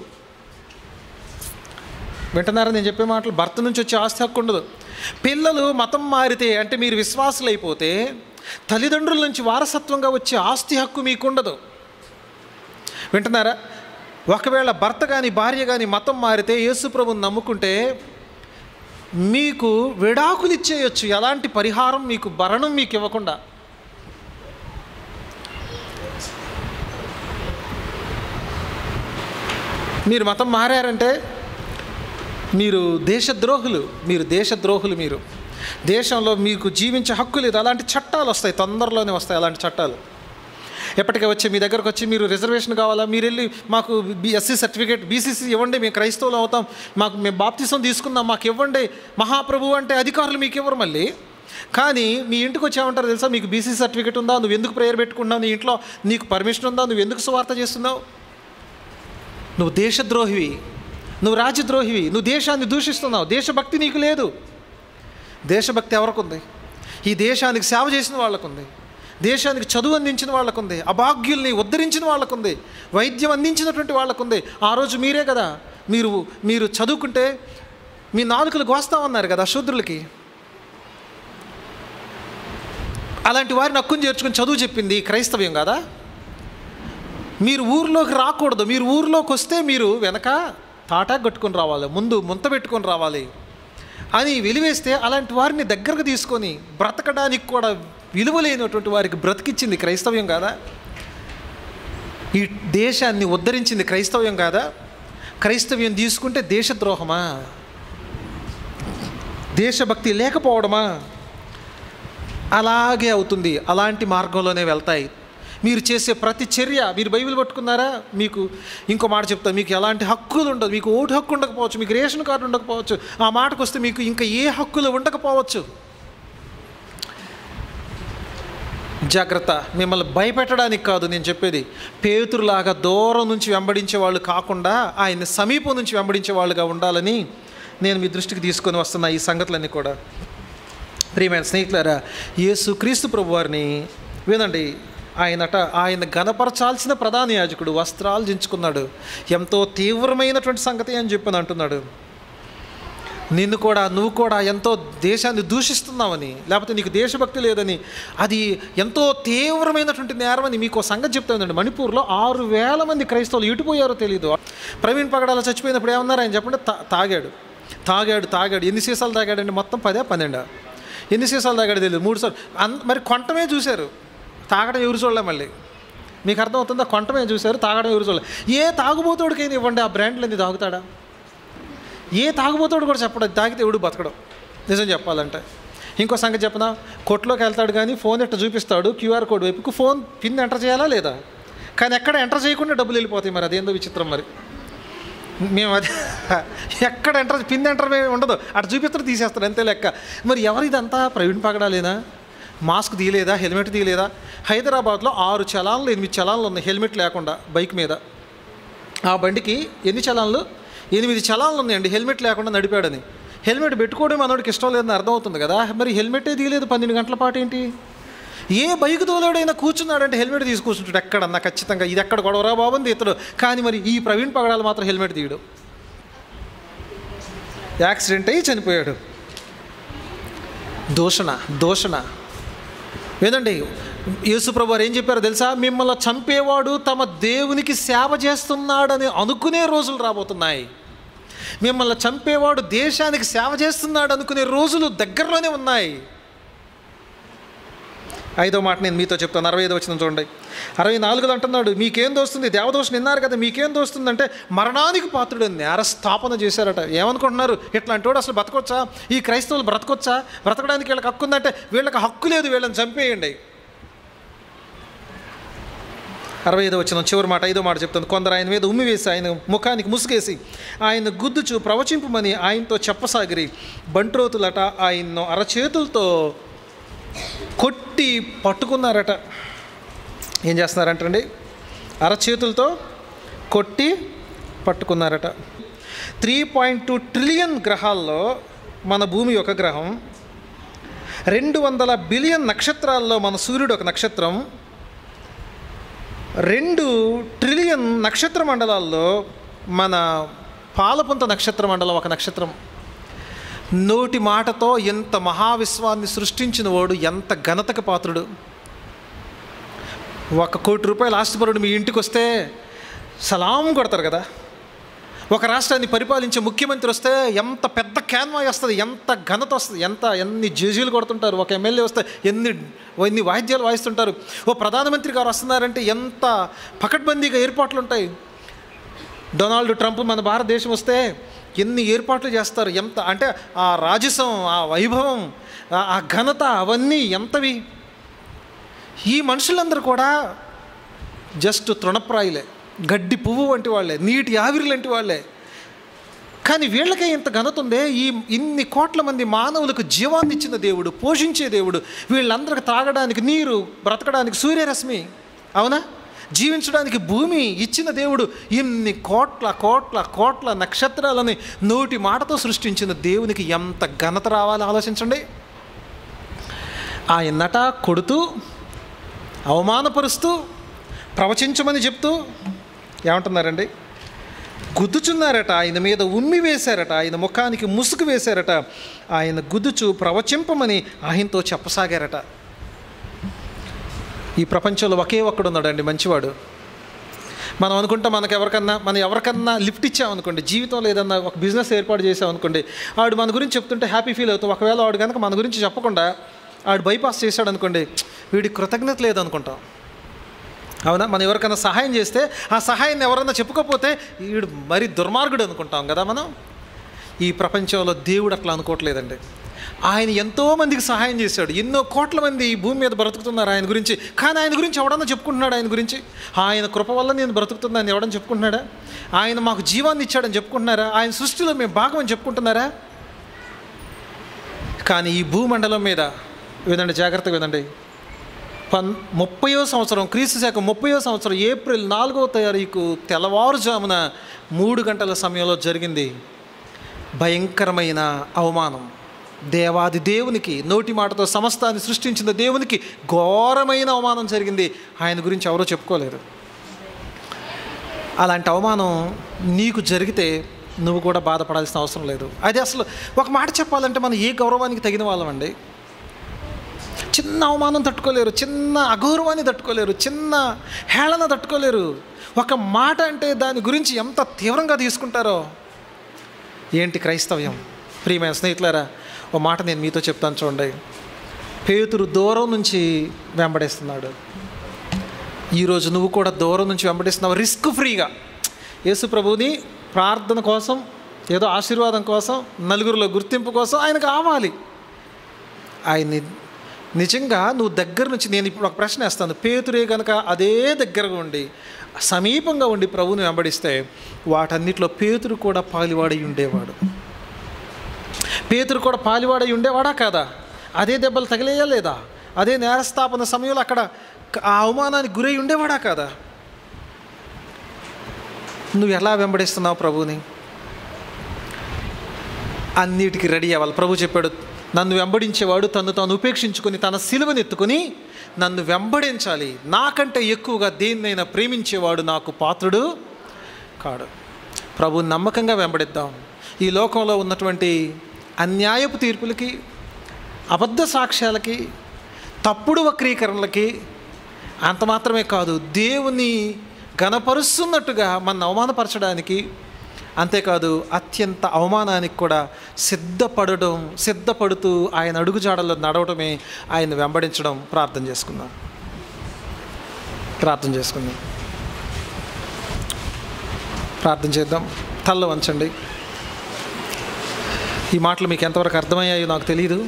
వింటున్నారా నేను చెప్పే మాటలు? భర్త నుంచి వచ్చే ఆస్తి హక్కు ఉండదు. పిల్లలు మతం మారితే, అంటే మీరు విశ్వాసులైపోతే తల్లిదండ్రుల నుంచి వారసత్వంగా వచ్చే ఆస్తి హక్కు మీకు ఉండదు. వింటున్నారా? ఒకవేళ భర్త కానీ భార్య కానీ మతం మారితే, యేసు ప్రభువుని నమ్ముకుంటే మీకు విడాకులు ఇచ్చేయచ్చు, ఎలాంటి పరిహారం మీకు, భరణం మీకు ఇవ్వకుండా. మీరు మతం మారారంటే మీరు దేశద్రోహులు. మీరు దేశంలో మీకు జీవించే హక్కు లేదు. అలాంటి చట్టాలు వస్తాయి, తొందరలోనే వస్తాయి అలాంటి చట్టాలు. ఎప్పటికే వచ్చి మీ దగ్గరకు వచ్చి మీరు రిజర్వేషన్ కావాలా, మీరు వెళ్ళి మాకు ఎస్సీ సర్టిఫికేట్, బీసీసీ ఇవ్వండి, మేము క్రైస్తవులు అవుతాం, మేము బాప్తిసం తీసుకుందాం, మాకు ఇవ్వండి మహాప్రభు అంటే అధికారులు మీకు ఇవ్వరు. మళ్ళీ కానీ మీ ఇంటికి వచ్చామంటారు తెలుసా, మీకు బీసీ సర్టిఫికేట్ ఉందా, నువ్వు ఎందుకు ప్రేయర్ పెట్టుకుంటున్నావు, నీ ఇంట్లో నీకు పర్మిషన్ ఉందా, నువ్వు ఎందుకు సువార్త చేస్తున్నావు? నువ్వు దేశద్రోహివి, నువ్వు రాజ్యద్రోహివి, నువ్వు దేశాన్ని దూషిస్తున్నావు. దేశభక్తి నీకు లేదు. దేశభక్తి ఎవరికి ఉంది? ఈ దేశానికి సేవ చేసిన వాళ్ళకు ఉంది, దేశానికి చదువు అందించిన వాళ్ళకు ఉంది, అభాగ్యుల్ని ఉద్ధరించిన వాళ్ళకు ఉంది, వైద్యం అందించినటువంటి వాళ్ళకు ఉంది. ఆ రోజు మీరే కదా, మీరు చదువుకుంటే మీ నాలుకలు గోస్తామన్నారు కదా శూద్రులకి. అలాంటి వారిని హక్కును చేర్చుకుని చదువు చెప్పింది క్రైస్తవ్యం కదా? మీరు ఊరిలోకి రాకూడదు, మీరు ఊరిలోకి వస్తే మీరు వెనక తాటాకు కట్టుకొని రావాలి, ముందు ముంత పెట్టుకొని రావాలి అని వెలివేస్తే అలాంటి వారిని దగ్గరకు తీసుకొని బ్రతకడానికి కూడా విలువలేనటువంటి వారికి బ్రతికిచ్చింది క్రైస్తవ్యం కాదా? ఈ దేశాన్ని ఉద్ధరించింది క్రైస్తవ్యం కాదా? క్రైస్తవ్యం తీసుకుంటే దేశద్రోహమా? దేశభక్తి లేకపోవడమా? అలాగే అవుతుంది. అలాంటి మార్గంలోనే వెళ్తాయి. మీరు చేసే ప్రతి చర్య, మీరు బైబిల్ పట్టుకున్నారా, మీకు ఇంకో మాట చెప్తా, మీకు ఎలాంటి హక్కులు ఉండదు. మీకు ఓటు హక్కు ఉండకపోవచ్చు, మీకు రేషన్ కార్డు ఉండకపోవచ్చు, ఆ మాటకు వస్తే మీకు ఇంకా ఏ హక్కులు ఉండకపోవచ్చు. జాగ్రత్త. మిమ్మల్ని భయపెట్టడానికి కాదు నేను చెప్పేది. పేతురులాగా దూరం నుంచి వెంబడించే వాళ్ళు కాకుండా ఆయన్ని సమీపం నుంచి వెంబడించే వాళ్ళుగా ఉండాలని నేను మీ దృష్టికి తీసుకొని వస్తున్నా ఈ సంగతులన్నీ కూడా. ప్రియమైన స్నేహితులారా, యేసుక్రీస్తు ప్రభువారిని వినండి. ఆయన ఘనపరచాల్సిన ప్రధాన యాజకుడు వస్త్రాలు దించుకున్నాడు. ఎంతో తీవ్రమైనటువంటి సంగతి అని చెప్పని అంటున్నాడు. నువ్వు కూడా ఎంతో దేశాన్ని దూషిస్తున్నావని, లేకపోతే నీకు దేశభక్తి లేదని, అది ఎంతో తీవ్రమైనటువంటి నేరం అని మీకు సంగతి చెప్తానండి. మణిపూర్లో 6,000 మంది క్రైస్తవులు ఎటుపోయారో తెలియదు. ప్రవీణ్ పగడాల చచ్చిపోయినప్పుడు ఏమన్నారు ఆయన చెప్పండి? తాగాడు. ఎన్ని సీసాలు తాగాడండి? మొత్తం 10-12. ఎన్ని సీసాలు తాగాడు తెలియదు. 3 సార్లు. మరి కొంటమే చూశారు, తాగడం ఎవరు చూడలే. మళ్ళీ మీకు అర్థమవుతుందా? కొంటమే చూశారు, తాగడం ఎవరు చూడలే. ఏ తాగుబోతోడికైనా ఇవ్వండి ఆ బ్రాండ్లన్నీ తాగుతాడా? ఏ తాగుబోతోడు కూడా చెప్పడం తాగితే ఎవడు బతకడం నిజం చెప్పాలంటే. ఇంకో సంగతి చెప్పనా, కొట్లోకి వెళ్తాడు కానీ ఫోన్ ఎట్ట చూపిస్తాడు, క్యూఆర్ కోడ్ వైపుకు ఫోన్ పిన్ ఎంటర్ చేయాలా లేదా? కానీ ఎక్కడ ఎంటర్ చేయకుండా డబ్బులు వెళ్ళిపోతాయి. మరి అదేందో విచిత్రం. మరి మేము అది ఎక్కడ పిన్ ఎంటర్ ఉండదు, అటు చూపిస్తారు తీసేస్తారు, అంతే లెక్క. మరి ఎవరు ఇదంతా? ప్రవీణ్ పగడాలేనా? మాస్క్ తీయలేదా? హెల్మెట్ తీయలేదా? హైదరాబాద్లో 6 చలాన్లు 8 చలాన్లు ఉన్నాయి హెల్మెట్ లేకుండా బైక్ మీద. ఆ బండికి ఎన్ని చలాన్లు? 8 చలాన్లు ఉన్నాయండి హెల్మెట్ లేకుండా నడిపాడని. హెల్మెట్ పెట్టుకోవడం మనోడికి ఇష్టం లేదని అర్థమవుతుంది కదా. మరి హెల్మెటే తీయలేదు 12 గంటల పాటు ఏంటి? ఏ బైక్ తోలేడైనా కూర్చున్నాడంటే హెల్మెట్ తీసి కూర్చుంటాడు ఎక్కడన్నా ఖచ్చితంగా. ఇది ఎక్కడ గొడవరా బాబుంది ఇతడు. కానీ మరి ఈ ప్రవీణ్ పగడాలు మాత్రం హెల్మెట్ తీయడు. యాక్సిడెంట్ అయ్యి చనిపోయాడు. దూషణ. ఏదండి యేసుప్రభు వారు ఏం చెప్పారో తెలుసా? మిమ్మల్ని చంపేవాడు తమ దేవునికి సేవ చేస్తున్నాడని అనుకునే రోజులు రాబోతున్నాయి. మిమ్మల్ని చంపేవాడు దేశానికి సేవ చేస్తున్నాడు అనుకునే రోజులు దగ్గరలోనే ఉన్నాయి. 5వ మాట నేను మీతో చెప్తాను. 65వ వచనం చూడండి. 64లో అంటున్నాడు, మీకేం దోస్తుంది? దేవదోషం విన్నారు కదా, మీకేం దోస్తుందంటే మరణానికి పాత్రుడు నేర స్థాపన చేశారట. ఏమనుకుంటున్నారు? ఇట్లాంటి వాడు అసలు బతకొచ్చా? ఈ క్రైస్తవులు బ్రతకొచ్చా? బ్రతకడానికి వీళ్ళకి హక్కు ఉందంటే వీళ్ళకి హక్కు లేదు, వీళ్ళని చంపేయండి. 65వ వచనం చివరి మాట 5వ మాట చెప్తాను. కొందరు ఆయన మీద ఉమ్మి వేసి ఆయన ముఖానికి ముసుగేసి ఆయన గుద్దుచు ప్రవచింపమని ఆయనతో చెప్పసాగిరి. బంట్రోతులట ఆయన్ను అరచేతులతో కొట్టి పట్టుకున్నారట. ఏం చేస్తున్నారంటండి? అరచేతులతో కొట్టి పట్టుకున్నారట. 3.2 ట్రిలియన్ గ్రహాల్లో మన భూమి ఒక గ్రహం, 200 బిలియన్ నక్షత్రాల్లో మన సూర్యుడు ఒక నక్షత్రం, 2 ట్రిలియన్ నక్షత్ర మండలాల్లో మన పాలపుంత నక్షత్ర మండలం ఒక నక్షత్రం. నోటి మాటతో ఎంత మహావిశ్వాన్ని సృష్టించిన వాడు ఎంత ఘనతకు పాత్రుడు. 1 కోటి రూపాయల ఆస్తిపరుడు మీ ఇంటికి వస్తే సలాం కొడతారు కదా. ఒక రాష్ట్రాన్ని పరిపాలించే ముఖ్యమంత్రి వస్తే ఎంత పెద్ద క్యాన్వా వస్తుంది, ఎంత ఘనత వస్తుంది, ఎన్ని జేజీలు కొడుతుంటారు. ఒక ఎమ్మెల్యే వస్తే ఎన్ని వాయిద్యాలు వాయిస్తుంటారు. ఓ ప్రధానమంత్రి గారు వస్తున్నారంటే ఎంత పకడ్బందీగా ఏర్పాట్లు ఉంటాయి. డొనాల్డ్ ట్రంప్ మన భారతదేశం వస్తే ఎన్ని ఏర్పాట్లు చేస్తారు. ఎంత అంటే ఆ రాజసం, ఆ వైభవం, ఆ ఘనత అవన్నీ ఎంతవి. ఈ మనుషులందరూ కూడా జస్ట్ తృణప్రాయులే, గడ్డి పువ్వు వంటి వాళ్ళే, నీటి ఆవిరి లాంటి వాళ్ళే. కానీ వీళ్ళకే ఇంత ఘనత ఉందే. ఇన్ని కోట్ల మంది మానవులకు జీవాన్ని ఇచ్చిన దేవుడు, పోషించే దేవుడు, వీళ్ళందరికీ తాగడానికి నీరు, బ్రతకడానికి సూర్యరశ్మి, అవునా, జీవించడానికి భూమి ఇచ్చిన దేవుడు, ఇన్ని కోట్ల కోట్ల కోట్ల నక్షత్రాలని నోటి మాటతో సృష్టించిన దేవునికి ఎంత ఘనత రావాలో ఆలోచించండి. ఆయన్నట కొడుతూ, అవమానపరుస్తూ, ప్రవచించమని చెప్తూ ఏమంటున్నారండి? గుద్దుచున్నారట, ఆయన మీద ఉమ్మి వేశారట, ఆయన ముఖానికి ముసుగు వేశారట, ఆయన గుద్దుచు ప్రవచింపమని ఆయనతో చెప్పసాగారట. ఈ ప్రపంచంలో ఒకే ఒక్కడున్నాడండి మంచివాడు. మనం అనుకుంటాం మనం ఎవరికన్నా లిఫ్ట్ ఇచ్చామనుకోండి, జీవితంలో ఏదన్నా ఒక బిజినెస్ ఏర్పాటు చేసామనుకోండి, ఆవిడ మన గురించి చెప్తుంటే హ్యాపీ ఫీల్ అవుతాం. ఒకవేళ ఆవిడ కనుక మన గురించి చెప్పకుండా ఆవిడ బైపాస్ చేశాడు అనుకోండి, వీడికి కృతజ్ఞత లేదనుకుంటాం. అవునా? మనం ఎవరికైనా సహాయం చేస్తే ఆ సహాయాన్ని ఎవరన్నా చెప్పుకోకపోతే వీడు మరీ దుర్మార్గుడు అనుకుంటాం కదా మనం. ఈ ప్రపంచంలో దేవుడు అట్లా అనుకోవట్లేదండి. ఆయన ఎంతోమందికి సహాయం చేశాడు. ఎన్నో కోట్ల మంది ఈ భూమి మీద బ్రతుకుతున్నారు ఆయన గురించి. కానీ ఆయన గురించి ఎవడన్నా చెప్పుకుంటున్నాడు? ఆయన గురించి ఆయన కృప వల్ల నేను బ్రతుకుతున్నాను ఎవడన్నా చెప్పుకుంటున్నాడా? ఆయన మాకు జీవాన్ని ఇచ్చాడని చెప్పుకుంటున్నారా? ఆయన సృష్టిలో మేము భాగం అని చెప్పుకుంటున్నారా? కానీ ఈ భూమండలం మీద వినండి, జాగ్రత్తగా వినండి, 30వ సంవత్సరం, క్రీస్తు శకం 30వ సంవత్సరం ఏప్రిల్ 4వ తారీఖు తెల్లవారుజామున 3 గంటల సమయంలో జరిగింది భయంకరమైన అవమానం. దేవాది దేవునికి, నోటి మాటతో సమస్తాన్ని సృష్టించిన దేవునికి ఘోరమైన అవమానం జరిగింది. ఆయన గురించి ఎవరో చెప్పుకోలేరు. అలాంటి అవమానం నీకు జరిగితే నువ్వు కూడా బాధపడాల్సిన అవసరం లేదు. అది అసలు ఒక మాట చెప్పాలంటే మనం ఏ గౌరవానికి తగిన వాళ్ళమండి. చిన్న అవమానం తట్టుకోలేరు, చిన్న అగౌరవాన్ని తట్టుకోలేరు, చిన్న హేళన తట్టుకోలేరు. ఒక మాట అంటే దాని గురించి ఎంత తీవ్రంగా తీసుకుంటారో. ఏంటి క్రైస్తవ్యం? ప్రియమైన స్నేహితులారా, ఓ మాట నేను మీతో చెప్తాను చూడండి. పేతురు దూరం నుంచి వెంబడిస్తున్నాడు. ఈరోజు నువ్వు కూడా దూరం నుంచి వెంబడిస్తున్నావు, రిస్క్ ఫ్రీగా. యేసు ప్రభువుని ప్రార్థన కోసం, ఏదో ఆశీర్వాదం కోసం, నలుగురిలో గుర్తింపు కోసం ఆయన కావాలి. ఆయన్ని నిజంగా నువ్వు దగ్గర నుంచి, నేను ఇప్పుడు ఒక ప్రశ్న వేస్తాను, పేతురే కనుక అదే దగ్గరగా ఉండి సమీపంగా ఉండి ప్రభువుని వెంబడిస్తే వాటన్నిటిలో పేతురు కూడా పాలివాడై ఉండేవాడు. పేతురు కూడా పాలివాడై ఉండేవాడా కాదా? అదే దెబ్బలు తగిలేయా లేదా? అదే నేరస్థాపన సమయంలో అక్కడ ఆ అవమానానికి గురై ఉండేవాడా కాదా? నువ్వు ఎలా వెంబడిస్తున్నావు ప్రభువుని? అన్నిటికీ రెడీ అవ్వాలి. ప్రభు చెప్పాడు, నన్ను వెంబడించేవాడు తను తాను ఉపేక్షించుకొని తన సిలువను ఎత్తుకొని నన్ను వెంబడించాలి. నాకంటే ఎక్కువగా దేన్నైనా ప్రేమించేవాడు నాకు పాత్రుడు కాడు. ప్రభువుని నమ్మకంగా వెంబడిద్దాం. ఈ లోకంలో ఉన్నటువంటి అన్యాయపు తీర్పులకి, అబద్ధ సాక్ష్యాలకి, తప్పుడు వక్రీకరణలకి, అంత మాత్రమే కాదు దేవుని ఘనపరుస్తున్నట్టుగా మన అవమానపరచడానికి, అంతేకాదు అత్యంత అవమానానికి కూడా సిద్ధపడుతూ ఆయన అడుగుజాడల్లో నడవడమే ఆయన వెంబడించడం. ప్రార్థన చేసుకుందాం. ప్రార్థన చేద్దాం. తల్ల వంచండి. ఈ మాటలు మీకు ఎంతవరకు అర్థమయ్యాయో నాకు తెలియదు.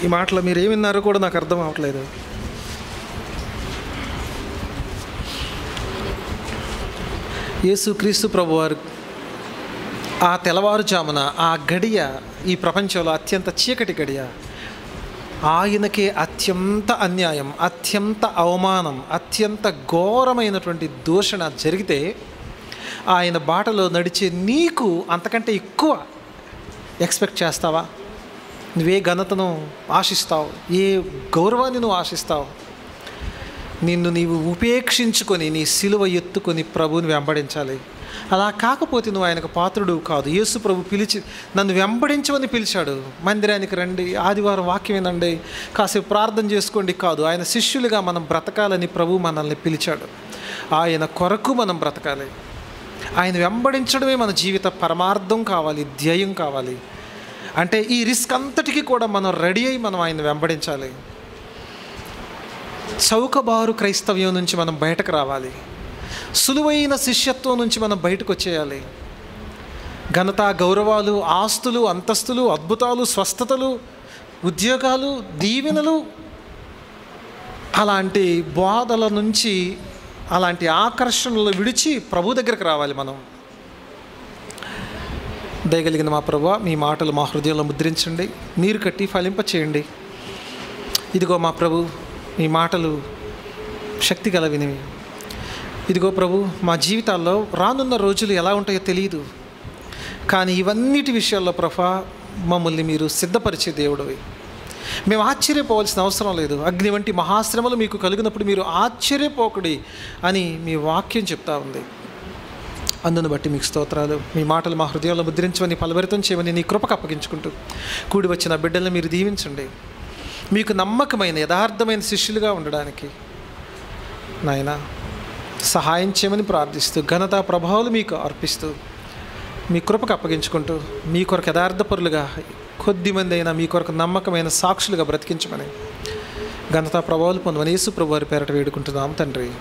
ఈ మాటలు మీరు ఏమి విన్నారో కూడా నాకు అర్థం అవ్వట్లేదు. యేసుక్రీస్తు ప్రభువారు ఆ తెల్లవారుజామున, ఆ గడియ ఈ ప్రపంచంలో అత్యంత చీకటి గడియ, ఆయనకే అత్యంత అన్యాయం, అత్యంత అవమానం, అత్యంత ఘోరమైనటువంటి దూషణ జరిగితే ఆయన బాటలో నడిచే నీకు అంతకంటే ఎక్కువ ఎక్స్పెక్ట్ చేస్తావా? నువ్వే ఘనతను ఆశిస్తావు? ఏ గౌరవాన్ని నువ్వు ఆశిస్తావు? నిన్ను నీవు ఉపేక్షించుకొని నీ సిలువ ఎత్తుకొని ప్రభువుని వెంబడించాలి. అలా కాకపోతే నువ్వు ఆయనకు పాత్రుడు కాదు. యేసు ప్రభు పిలిచి నన్ను వెంబడించమని పిలిచాడు. మందిరానికి రండి, ఆదివారం వాక్యం వినండి, కాసేపు ప్రార్థన చేసుకోండి కాదు. ఆయన శిష్యులుగా మనం బ్రతకాలని ప్రభు మనల్ని పిలిచాడు. ఆయన కొరకు మనం బ్రతకాలి. ఆయన వెంబడించడమే మన జీవిత పరమార్థం కావాలి, ధ్యేయం కావాలి. అంటే ఈ రిస్క్ అంతటికీ కూడా మనం రెడీ అయి మనం ఆయన వెంబడించాలి. చౌకబారు క్రైస్తవ్యం నుంచి మనం బయటకు రావాలి. సులువైన శిష్యత్వం నుంచి మనం బయటకు వచ్చేయాలి. ఘనత, గౌరవాలు, ఆస్తులు, అంతస్తులు, అద్భుతాలు, స్వస్థతలు, ఉద్యోగాలు, దీవెనలు, అలాంటి బోధల నుంచి, అలాంటి ఆకర్షణలు విడిచి ప్రభు దగ్గరకు రావాలి మనం. దయగలిగిన మా ప్రభువా, మీ మాటలు మా హృదయంలో ముద్రించండి, నీరు కట్టి ఫలింప చేయండి. ఇదిగో మా ప్రభు, మీ మాటలు శక్తి గలవినవి. ఇదిగో ప్రభు, మా జీవితాల్లో రానున్న రోజులు ఎలా ఉంటాయో తెలియదు, కానీ ఇవన్నిటి విషయాల్లో ప్రభా మమ్మల్ని మీరు సిద్ధపరిచే దేవుడివి. మేము ఆశ్చర్యపోవాల్సిన అవసరం లేదు. అగ్ని వంటి మహాశ్రమలు మీకు కలిగినప్పుడు మీరు ఆశ్చర్యపోకడి అని మీ వాక్యం చెప్తా ఉంది. అందును బట్టి మీకు స్తోత్రాలు. మీ మాటలు మా హృదయంలో ముద్రించమని, ఫలభరితం చేయమని నీ కృపకు అప్పగించుకుంటూ కూడి వచ్చిన బిడ్డలను మీరు దీవించండి. మీకు నమ్మకమైన యథార్థమైన శిష్యులుగా ఉండడానికి నాయన సహాయం చేయమని ప్రార్థిస్తూ ఘనత ప్రభావాలు మీకు అర్పిస్తూ మీ కృపకు అప్పగించుకుంటూ మీ కొరకు యథార్థపరులుగా కొద్దిమంది అయినా మీ కొరకు నమ్మకమైన సాక్షులుగా బ్రతికించమని ఘనత ప్రభావాలు పొందమని యేసు ప్రభు వారి పేరట వేడుకుంటున్నాం తండ్రి.